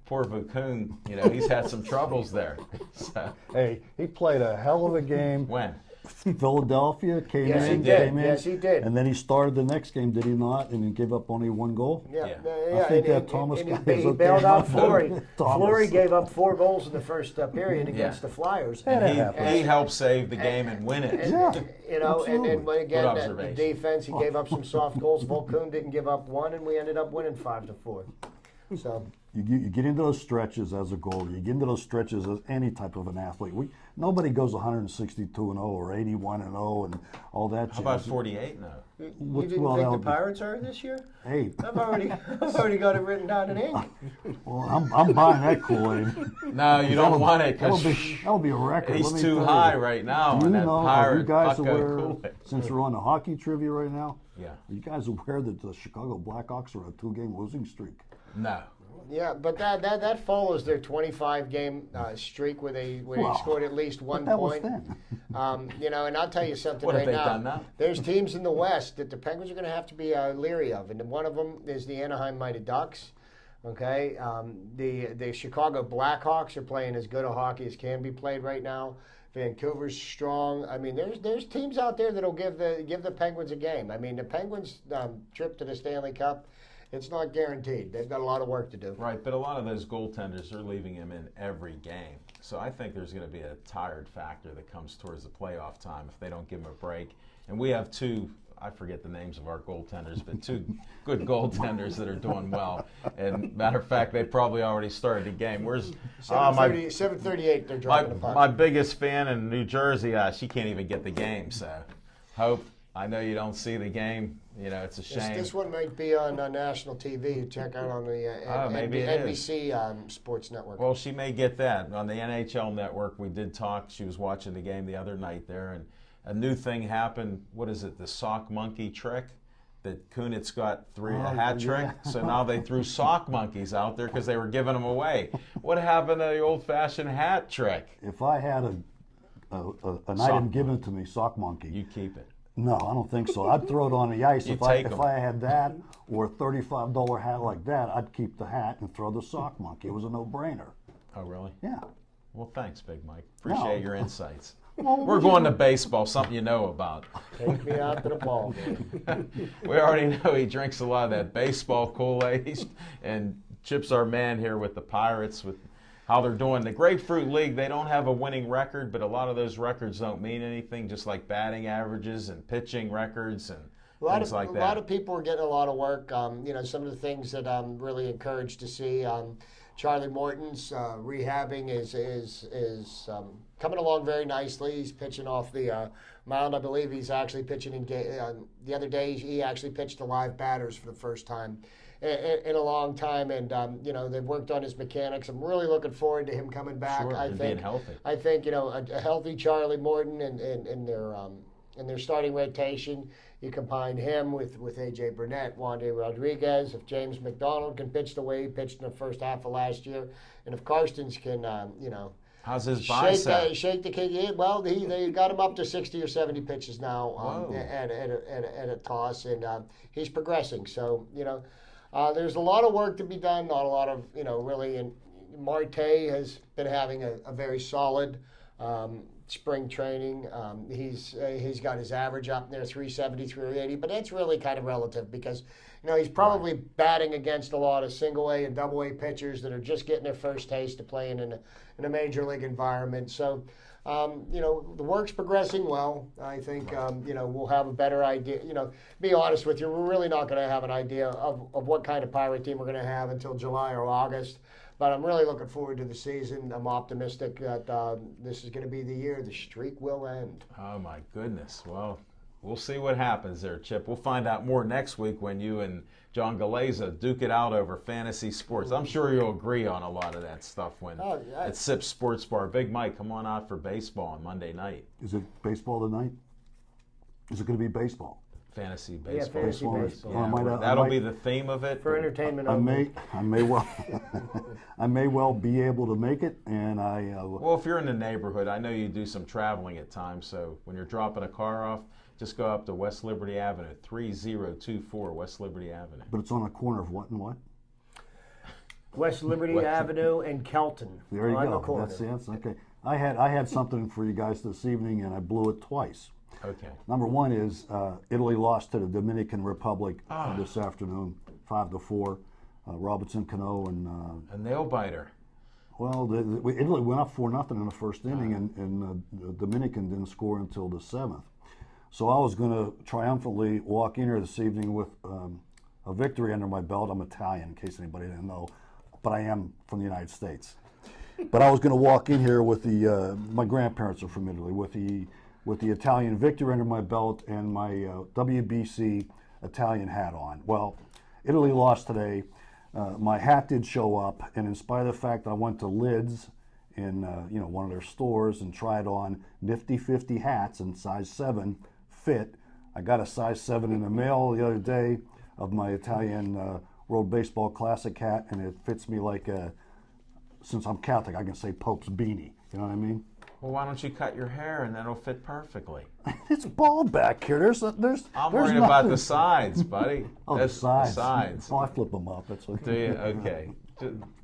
A: Poor Vakoun, you know, he's had some troubles there. So.
C: Hey, he played a hell of a game.
A: When?
C: Philadelphia came
B: Yes, he
C: in.
B: did.
C: Came in,
B: Yes, he did.
C: And then he started the next game, did he not? And he gave up only 1 goal.
B: Yeah,
A: Yeah.
B: yeah.
C: I think that Thomas guy is
B: he
C: okay.
B: bailed out Flory.
C: Thomas.
B: Flory gave up 4 goals in the first period against
A: Yeah.
B: the Flyers.
C: Yeah, that
A: And
C: happens.
A: he helped save the game and win it.
C: Yeah,
B: You know, and
C: absolutely.
B: again,
A: Good
B: the
A: observation.
B: defense, he gave up some soft goals. Volkun didn't give up 1, and we ended up winning 5-4. So
C: You get into those stretches as a goalie. You get into those stretches as any type of an athlete. Nobody goes 162-0 or 81-0 and all that.
A: How about
C: jazz.
A: 48 now?
B: you
C: Well,
B: didn't
C: that'll
B: think the
C: be-
B: Pirates are this year?
C: Hey,
B: I've already got it written down in ink.
C: well, I'm buying that Kool-Aid.
A: No, you don't want it because
C: That'll be a record.
A: he's
C: let me
A: too
C: tell
A: high
C: you.
A: right now
C: Do
A: on
C: you
A: that
C: know, are
A: pirate
C: you guys
A: Bucko
C: aware,
A: Kool-Aid.
C: since we're on the hockey trivia right now,
A: Yeah.
C: are you guys aware that the Chicago Blackhawks are on a 2-game losing streak?
A: No.
B: Yeah, but that follows their 25-game streak where they
C: Wow.
B: scored at least 1
C: But that was
B: point.
C: then.
B: You know, and I'll tell you something
A: What have
B: right
A: they
B: now.
A: done now?
B: There's teams in the West that the Penguins are going to have to be leery of, and one of them is the Anaheim Mighty Ducks. Okay, the Chicago Blackhawks are playing as good a hockey as can be played right now. Vancouver's strong. I mean, there's teams out there that'll give the Penguins a game. I mean, the Penguins' trip to the Stanley Cup, it's not guaranteed. They've got a lot of work to do.
A: Right, but a lot of those goaltenders are leaving him in every game. So I think there's going to be a tired factor that comes towards the playoff time if they don't give him a break. And we have 2, I forget the names of our goaltenders, but 2 good goaltenders that are doing well. And matter of fact, they probably already started the game. Where's
B: 7:38, they're dropping the puck.
A: my biggest fan in New Jersey? She can't even get the game. So, Hope, I know you don't see the game. You know, it's a shame.
B: This one might be on national TV. Check out on the
A: maybe it is.
B: NBC Sports Network.
A: Well, she may get that. On the NHL Network, we did talk. She was watching the game the other night there, and a new thing happened. What is it, the sock monkey trick? That Kunitz got a hat trick, so now they threw sock monkeys out there because they were giving them away. What happened to the old-fashioned hat trick?
C: If I had an
A: Sock
C: item given to me, sock monkey,
A: You keep it.
C: no, I don't think so. I'd throw it on the ice.
A: You
C: If I
A: take 'em.
C: had that or a $35 hat like that, I'd keep the hat and throw the sock monkey. It was a no-brainer.
A: Oh, really?
C: Yeah.
A: Well, thanks, Big Mike. Appreciate
C: No.
A: your insights.
C: Well,
A: We're going to baseball, something you know about.
B: Take me out to the ball game.
A: We already know he drinks a lot of that baseball Kool-Aid. And Chip's our man here with the Pirates, with how they're doing. The Grapefruit League, they don't have a winning record, but a lot of those records don't mean anything, just like batting averages and pitching records and things like that.
B: A lot of people are getting a lot of work. You know, some of the things that I'm really encouraged to see. Charlie Morton's rehabbing is coming along very nicely. He's pitching off the mound. I believe he's actually pitching in the other day. He actually pitched to live batters for the first time in a long time, and you know, they've worked on his mechanics. I'm really looking forward to him coming back.
A: Sure, and being healthy.
B: I think, you know, a healthy Charlie Morton in their starting rotation. You combine him with A.J. Burnett, Wandy Rodriguez. If James McDonald can pitch the way he pitched in the first half of last year, and if Karstens can, you know,
A: How's his bicep?
B: shake the kid. Yeah, well, they got him up to 60 or 70 pitches now
A: Whoa.
B: at a toss, and he's progressing. So, you know, there's a lot of work to be done. Not a lot of, you know, really. And Marte has been having a very solid spring training. He's got his average up there, 370, 380, but that's really kind of relative because, you know, he's probably batting against a lot of single A and double A pitchers that are just getting their first taste of playing in a major league environment. So, you know, the work's progressing well. I think, you know, we'll have a better idea. You know, to be honest with you, we're really not going to have an idea of what kind of Pirate team we're going to have until July or August. But I'm really looking forward to the season. I'm optimistic that this is going to be the year the streak will end.
A: Oh, my goodness. Well, we'll see what happens there, Chip. We'll find out more next week when you and John Galeza duke it out over fantasy sports. I'm sure you'll agree on a lot of that stuff when at Sip Sports Bar. Big Mike, come on out for baseball on Monday night.
C: Is it baseball tonight? Is it going to be baseball?
A: Fantasy baseball.
B: fantasy baseball.
A: Yeah, that'll be the theme of it.
B: For entertainment
C: I
B: only.
C: may well, I may well be able to make it, and
A: Well, if you're in the neighborhood, I know you do some traveling at times, so when you're dropping a car off, just go up to West Liberty Avenue, 3024 West Liberty Avenue.
C: But it's on a corner of what and what?
B: West Liberty Avenue and Kelton.
C: There you
B: on
C: go.
B: The corner.
C: That's okay. I had something for you guys this evening, and I blew it twice.
A: Okay.
C: Number one is Italy lost to the Dominican Republic this afternoon, 5-4. Robinson Cano and
A: A nail biter.
C: well, Italy went up 4-0 in the first inning, and the Dominican didn't score until the 7th. So I was going to triumphantly walk in here this evening with a victory under my belt. I'm Italian, in case anybody didn't know, but I am from the United States. But I was going to walk in here with the my grandparents are from Italy, with the Italian victory under my belt and my WBC Italian hat on. Well, Italy lost today. My hat did show up, and in spite of the fact that I went to Lids in one of their stores and tried on nifty 50 hats in size 7 fit, I got a size 7 in the mail the other day of my Italian World Baseball Classic hat, and it fits me like since I'm Catholic, I can say Pope's beanie. You know what I mean?
A: Well, why don't you cut your hair and then it'll fit perfectly?
C: It's bald back here. There's
A: I'm
C: there's
A: worried about the sides, buddy.
C: Oh,
A: That's
C: the sides.
A: The sides.
C: Oh, I flip them up. That's what.
A: Do you? Okay.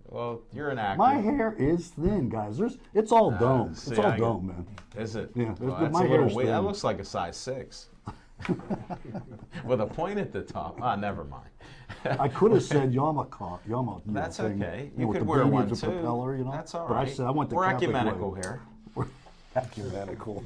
A: Well, you're an actor.
C: My hair is thin, guys. It's all dome.
A: see,
C: It's all dome, man.
A: Is it?
C: Yeah,
A: Well,
C: my
A: that's a
C: hair
A: little
C: is
A: weird. That
C: thin.
A: looks like a size 6. With a point at the top. Ah, never mind.
C: I could have said Yama.
A: That's
C: thing,
A: okay.
C: with
A: You could
C: the
A: wear
C: beanie
A: one
C: with
A: too.
C: the propeller,
A: That's all
C: But
A: right.
C: I said I went the
A: We're
C: Catholic
A: ecumenical
C: way.
A: here.
C: We're ecumenical.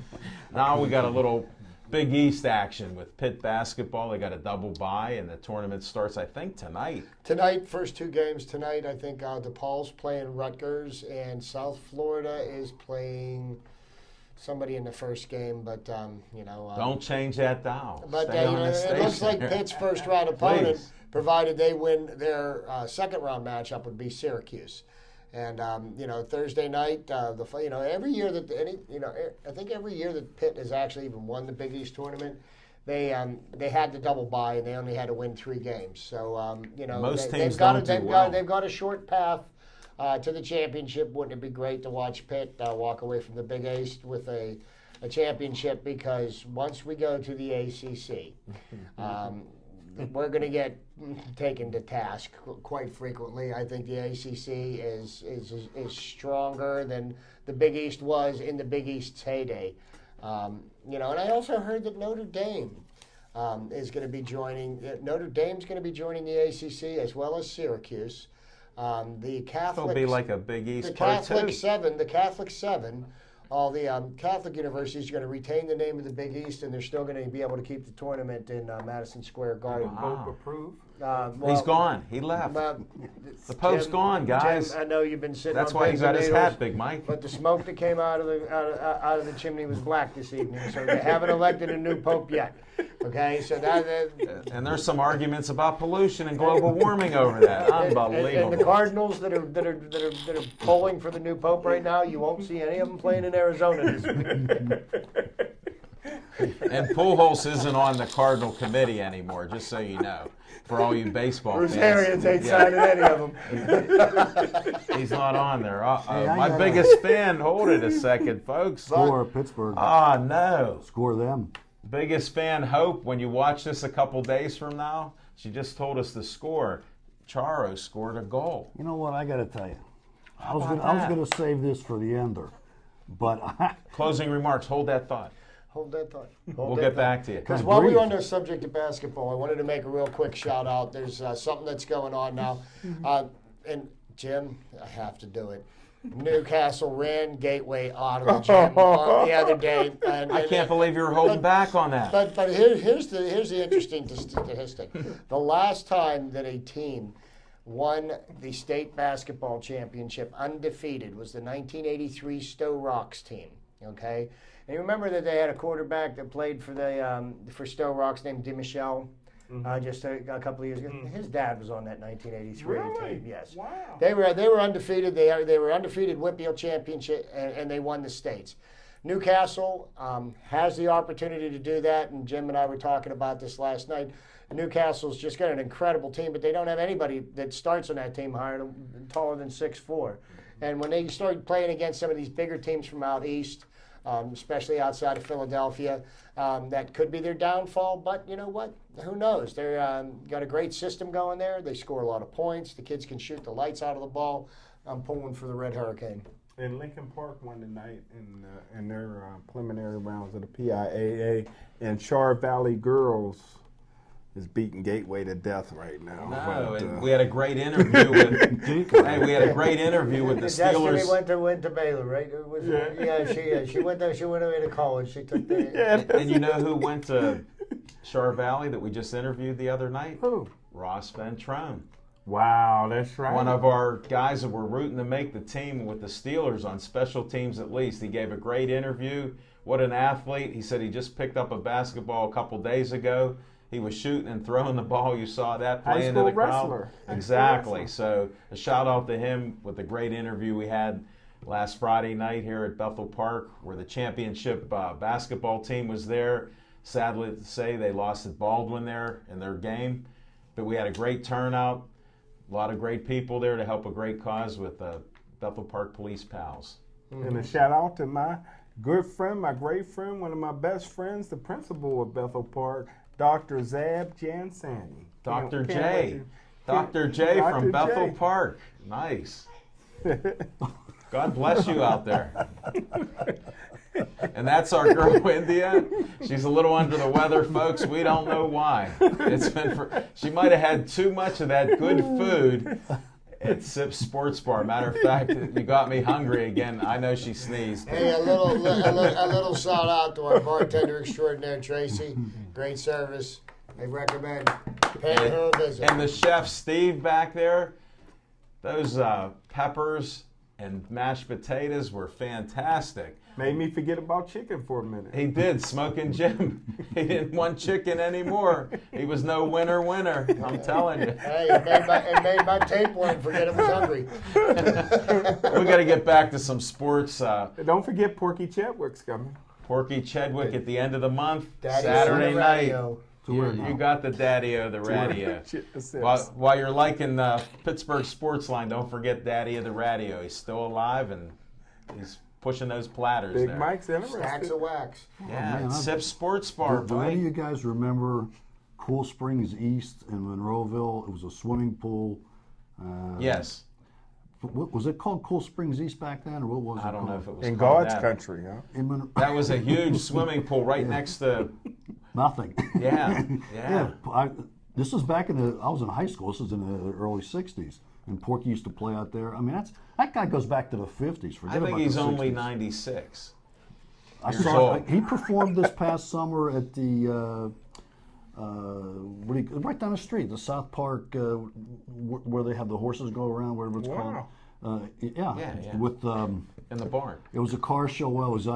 A: Now we got a little Big East action with Pitt basketball. They got a double bye, and the tournament starts, I think, tonight.
B: Tonight, first 2 games tonight. I think DePaul's playing Rutgers, and South Florida is playing somebody in the first game. But
A: Don't change that dial.
B: But
A: Stay on the
B: it looks
A: station.
B: like Pitt's first round opponent,
A: Please.
B: provided they win their second round matchup, would be Syracuse. And Thursday night, every year that I think every year that Pitt has actually even won the Big East tournament, they had the double bye and they only had to win 3 games. So
A: Most teams don't do well.
B: They've got a short path to the championship. Wouldn't it be great to watch Pitt walk away from the Big East with a championship? Because once we go to the ACC, we're going to get taken to task quite frequently. I think the ACC is stronger than the Big East was in the Big East's heyday. And I also heard that Notre Dame is going to be joining. Notre Dame's going to be joining the ACC as well as Syracuse. The Catholic
A: It'll be like a Big East
B: the
A: part
B: Catholic
A: 2.
B: 7. The Catholic 7. All the Catholic universities are going to retain the name of the Big East, and they're still going to be able to keep the tournament in Madison Square Garden.
A: Wow.
D: Approve.
A: He's gone. He left. The Pope's gone, guys.
B: Jim, I know you've been sitting.
A: That's
B: on
A: why he
B: pins
A: got
B: and
A: his
B: needles,
A: hat, Big Mike.
B: But the smoke that came out of the chimney was black this evening, so they haven't elected a new pope yet. Okay, so
A: And there's some arguments about pollution and global warming over that. Unbelievable.
B: And the Cardinals that are polling for the new pope right now, you won't see any of them playing in Arizona this week.
A: And Pujols isn't on the Cardinal committee anymore, just so you know. For all you baseball
B: Bruce
A: fans.
B: Arians ain't signing any of them.
A: He's not on there. Uh-oh.
C: Hey, I
A: My
C: got
A: biggest fan, hold it a second, folks.
C: Score Pittsburgh.
A: Ah, no.
C: Score them.
A: Biggest fan, Hope, when you watch this a couple days from now, she just told us the score. Charo scored a goal.
C: You know what? I got to tell you. I was
A: about
C: going to save this for the ender, but
A: Closing remarks, hold that thought.
B: Hold that thought.
A: We'll get back to you.
B: Because while we're on the subject of basketball, I wanted to make a real quick shout out. There's something that's going on now. And Jim, I have to do it. Newcastle ran Gateway out of the gym the other day.
A: I can't believe you were holding back on that.
B: But here's the interesting statistic. The last time that a team won the state basketball championship undefeated was the 1983 Stowe Rocks team. Okay, and you remember that they had a quarterback that played for the for Stowe Rocks named DeMichelle. Just a couple of years ago, his dad was on that 1983 team. Yes,
D: Wow.
B: they were undefeated. They were undefeated Whitfield championship, and they won the states. Newcastle has the opportunity to do that, and Jim and I were talking about this last night. Newcastle's just got an incredible team, but they don't have anybody that starts on that team higher than taller than 6'4". And when they start playing against some of these bigger teams from out east, especially outside of Philadelphia, that could be their downfall. But you know what? Who knows? They're got a great system going there. They score a lot of points. The kids can shoot the lights out of the ball. I'm pulling for the Red Hurricane.
D: And Lincoln Park won tonight in their preliminary rounds of the PIAA, and Char Valley Girls is beating Gateway to death right now.
A: No, and we had a great interview with. Hey, we had a great interview with the Steelers.
B: Destiny went to Baylor, right? It was, she went there. She went away to college. She took the.
A: And you know who went to Char Valley that we just interviewed the other night?
D: Who?
A: Ross Ventrone.
D: Wow, that's right.
A: One of our guys that were rooting to make the team with the Steelers on special teams at least. He gave a great interview. What an athlete. He said he just picked up a basketball a couple days ago. He was shooting and throwing the ball. You saw that play into the crowd.
D: Wrestler.
A: Exactly. So a shout out to him with the great interview we had last Friday night here at Bethel Park, where the championship basketball team was there. Sadly to say, they lost at Baldwin there in their game. But we had a great turnout. A lot of great people there to help a great cause with Bethel Park Police Pals.
D: And a shout out to my good friend, my great friend, one of my best friends, the principal of Bethel Park, Dr. Zab Jansani.
A: Dr. J. Dr. J from Bethel Park. Nice. God bless you out there. And that's our girl, India. She's a little under the weather, folks. We don't know why. It's been she might have had too much of that good food at Sip Sports Bar. Matter of fact, you got me hungry again. I know she sneezed.
B: Hey, a little shout out to our bartender extraordinaire, Tracy. Great service. I recommend paying her a visit.
A: And the chef, Steve, back there, those peppers and mashed potatoes were fantastic.
D: Made me forget about chicken for a minute.
A: He did, Smoking Jim. He didn't want chicken anymore. He was no winner. I'm telling you.
B: Hey, it made my tapeworm forget it was hungry.
A: We got to get back to some sports.
D: Don't forget Porky Chadwick's coming.
A: Porky Chadwick at the end of the month,
B: Daddy
A: Saturday night.
C: You
A: got the daddy-o, the radio. While you're liking Pittsburgh Sportsline, don't forget Daddy of the radio. He's still alive and he's pushing those platters
D: Big
A: there.
D: Mike's interested.
B: Stacks of wax.
A: Yeah,
C: man,
A: Sip Sports Bar.
C: Do any of you guys remember Cool Springs East in Monroeville? It was a swimming pool.
A: Yes.
C: What, was it called Cool Springs East back then, or what was it?
A: I don't know if it was
D: In
A: called
D: God's
A: that.
D: country, huh?
A: That was a huge swimming pool right next to.
C: Nothing.
A: Yeah.
C: This was back I was in high school. This was in the early '60s, and Porky used to play out there. I mean, that guy goes back to the '50s.
A: I think he's only 96.
C: He performed this past summer at the right down the street, the South Park, where they have the horses go around, whatever it's called.
A: Yeah.
C: With
A: In the barn.
C: it was a car show. Well, he was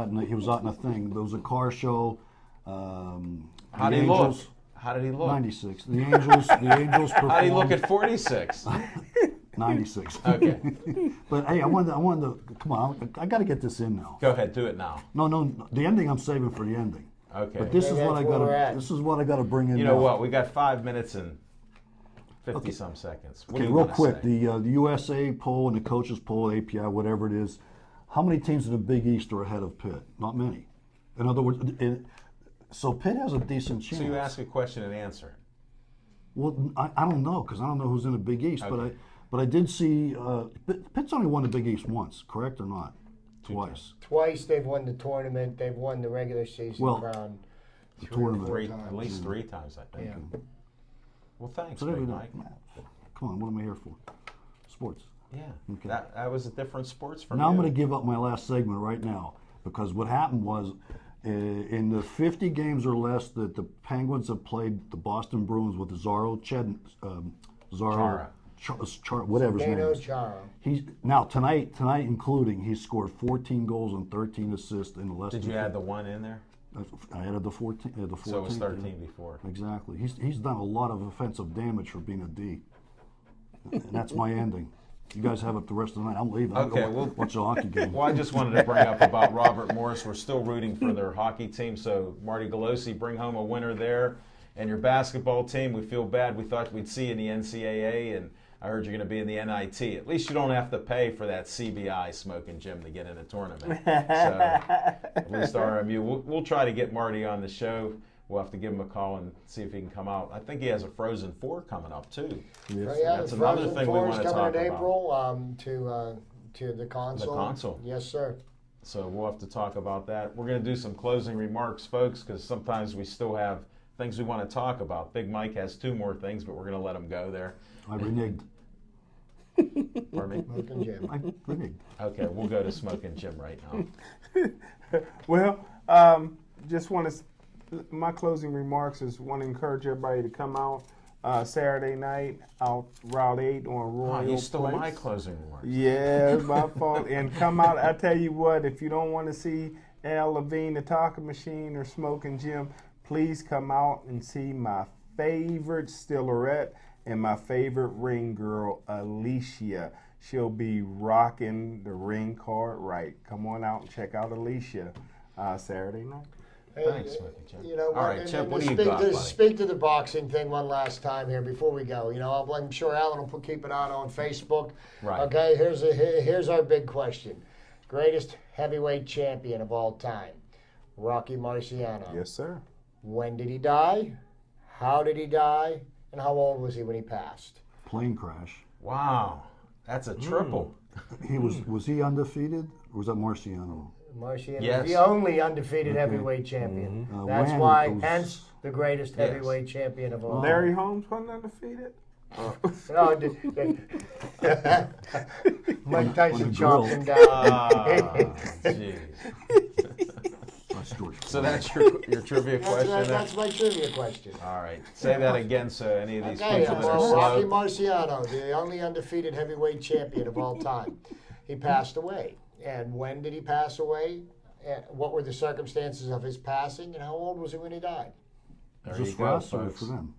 C: out in a thing. There was a car show.
A: How did he look? How did he look?
C: 96. The Angels performed.
A: How did he look at 46?
C: 96.
A: Okay.
C: But hey, I wanted to come on. I got to get this in now.
A: Go ahead, do it now.
C: No, the ending I'm saving for the ending.
A: Okay.
C: But this is
B: Maybe
C: what I
B: that's where we're
C: got.
B: at.
C: This is what I got to bring in.
A: You know
C: now.
A: what? We got 5 minutes and 50 some seconds. What do
C: Okay,
A: you
C: real
A: wanna
C: quick,
A: say?
C: the USA poll and the coaches poll, API, whatever it is, how many teams in the Big East are ahead of Pitt? Not many. In other words, so Pitt has a decent chance.
A: So you ask a question and answer.
C: Well, I don't know because I don't know who's in the Big East,
A: Okay.
C: but I did see Pitt's only won the Big East once, correct or not? Twice.
B: Twice they've won the tournament. They've won the regular season crown.
C: The tournament.
A: At least 3 times, I think.
B: Yeah.
A: Well, thanks,
C: So there
A: Big
C: we go.
A: Mike.
C: Come on, what am I here for? Sports.
A: Yeah,
C: Okay.
A: that was a different sports for
C: Now
A: me.
C: I'm going to give up my last segment right now because what happened was in the 50 games or less that the Penguins have played the Boston Bruins with Zaro whatever his name
B: Dano
C: is.
B: Chara.
C: He's now tonight including he scored 14 goals and 13 assists in the less.
A: Did you add the 1 in there?
C: I added the 14. The 14
A: So it was 13 before.
C: Exactly. He's done a lot of offensive damage for being a D. And that's my ending. You guys have it the rest of the night. I'm leaving.
A: Okay,
C: I'll
A: well-
C: watch the hockey game.
A: Well, I just wanted to bring up about Robert Morris. We're still rooting for their hockey team, so Marty Galosi, bring home a winner there. And your basketball team, we feel bad. We thought we'd see you in the NCAA, and I heard you're going to be in the NIT. At least you don't have to pay for that CBI Smoking Jim to get in a tournament. So at least RMU. We'll try to get Marty on the show. We'll have to give him a call and see if he can come out. I think he has a Frozen 4 coming up, too.
B: So, yeah,
A: That's
B: the
A: another
B: Frozen
A: thing we
B: Four
A: want
B: is
A: to
B: coming
A: talk
B: in
A: about.
B: April To the console.
A: The console.
B: Yes, sir.
A: So we'll have to talk about that. We're going to do some closing remarks, folks, because sometimes we still have things we want to talk about. Big Mike has 2 more things, but we're going to let him go there.
C: I reneged.
A: Pardon me?
B: Smoking Jim.
C: I reneged.
A: Okay, we'll go to Smoking Jim right now.
D: Well, just want to, my closing remarks is want to encourage everybody to come out Saturday night out Route 8 on Royal
A: Oh, you stole
D: Place.
A: my closing remarks.
D: Yeah, it's my fault. And come out. I tell you what, if you don't want to see Al Levine, the Talking Machine, or Smoking Jim, please come out and see my favorite Stillerette and my favorite ring girl, Alicia. She'll be rocking the ring card right. Come on out and check out Alicia Saturday night.
A: Thanks, Smoking Jim.
B: You know,
A: all right, Chip, what do you got, buddy?
B: Speak to the boxing thing one last time here before we go. You know, I'm sure Alan will keep it on Facebook.
A: Right.
B: Okay, here's our big question. Greatest heavyweight champion of all time, Rocky Marciano.
D: Yes, sir.
B: When did he die? How did he die? And how old was he when he passed?
C: Plane crash.
A: Wow, that's a triple.
C: Was he undefeated? Or was that Marciano?
B: Marciano
A: Yes.
B: was the only undefeated heavyweight champion. That's
C: when
B: why,
C: it was-
B: hence, the greatest heavyweight champion of all time.
D: Larry Holmes wasn't undefeated.
B: No, Mike Tyson
C: the
B: chopped
C: grill.
B: him down.
A: Jeez.
C: That's George.
A: So that's your trivia question there?
B: That's my trivia question.
A: All right. Say that again so any of these
B: Okay,
A: people that are
B: well, Rocky
A: slow.
B: Marciano, the only undefeated heavyweight champion of all time, he passed away. And when did he pass away? And what were the circumstances of his passing? And how old was he when he died?
A: There
C: Is
A: you
C: this for
A: go,
C: us or
A: folks.
C: for them?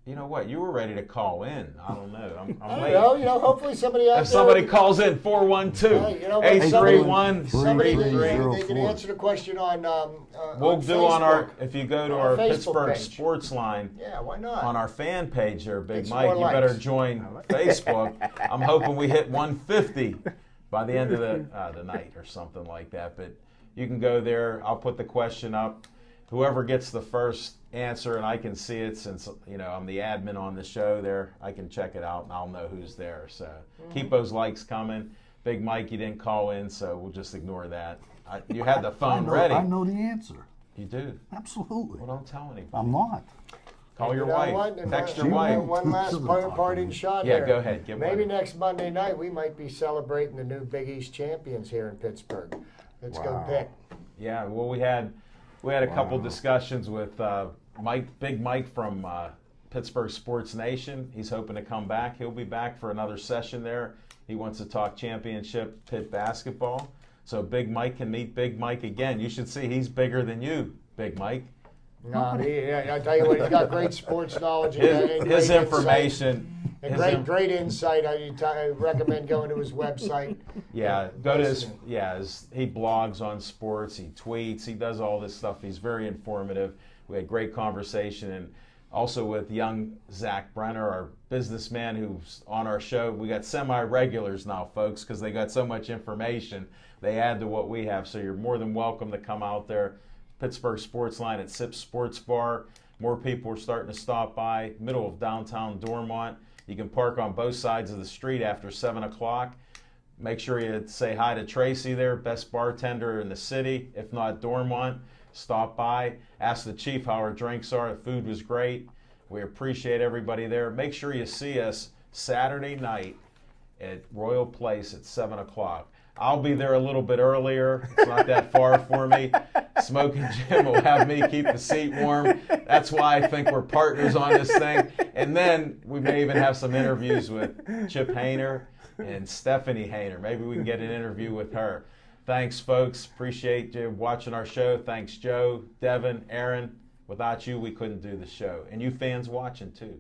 A: You know what? You were ready to call in. I don't know. I'm
B: I don't
A: late.
B: know. You know, hopefully somebody out
A: If somebody calls in,
B: Hey, you know what?
A: 412-831.
B: somebody they
C: 3304.
B: can answer the question on.
A: We'll
B: on
A: do on our,
B: Facebook.
A: if you go to
B: On
A: our
B: our Facebook
A: Pittsburgh
B: page.
A: Sportsline,
B: Yeah, why not?
A: on our fan page there, Big
B: Get some
A: Mike,
B: more
A: you
B: likes.
A: better join Facebook. I'm hoping we hit 150 by the end of the night or something like that. But you can go there. I'll put the question up. Whoever gets the first answer, and I can see it since I'm the admin on the show there, I can check it out and I'll know who's there. So keep those likes coming. Big Mike, you didn't call in, so we'll just ignore that. You had the phone ready.
C: I know the answer.
A: You do.
C: Absolutely.
A: Well, don't tell anybody.
C: I'm not.
A: Call your
B: You know
A: wife.
B: what? And
A: Text your
B: one-
A: wife.
B: One last parting shot
A: Yeah,
B: here.
A: go ahead. Give
B: Maybe
A: one.
B: next Monday night we might be celebrating the new Big East champions here in Pittsburgh. Let's go pick.
A: Yeah, well, we had a couple discussions with Big Mike from Pittsburgh Sports Nation. He's hoping to come back. He'll be back for another session there. He wants to talk championship Pitt basketball. So Big Mike can meet Big Mike again. You should see he's bigger than you, Big Mike.
B: No, I tell you what, he's got great sports knowledge and
A: His
B: great insight.
A: information.
B: And
A: his
B: great insight. I recommend going to his website.
A: Yeah, go to his,
B: listening.
A: he blogs on sports, he tweets, he does all this stuff. He's very informative. We had great conversation, and also with young Zach Brenner, our businessman who's on our show. We got semi-regulars now, folks, because they got so much information. They add to what we have, so you're more than welcome to come out there. Pittsburgh Sportsline at Sip Sports Bar. More people are starting to stop by. Middle of downtown Dormont. You can park on both sides of the street after 7 o'clock. Make sure you say hi to Tracy there, best bartender in the city. If not Dormont, stop by. Ask the chief how our drinks are. The food was great. We appreciate everybody there. Make sure you see us Saturday night at Royal Place at 7 o'clock. I'll be there a little bit earlier. It's not that far for me. Smoking Jim will have me keep the seat warm. That's why I think we're partners on this thing. And then we may even have some interviews with Chip Hayner and Stephanie Hayner. Maybe we can get an interview with her. Thanks, folks. Appreciate you watching our show. Thanks, Joe, Devin, Aaron. Without you, we couldn't do the show. And you fans watching, too.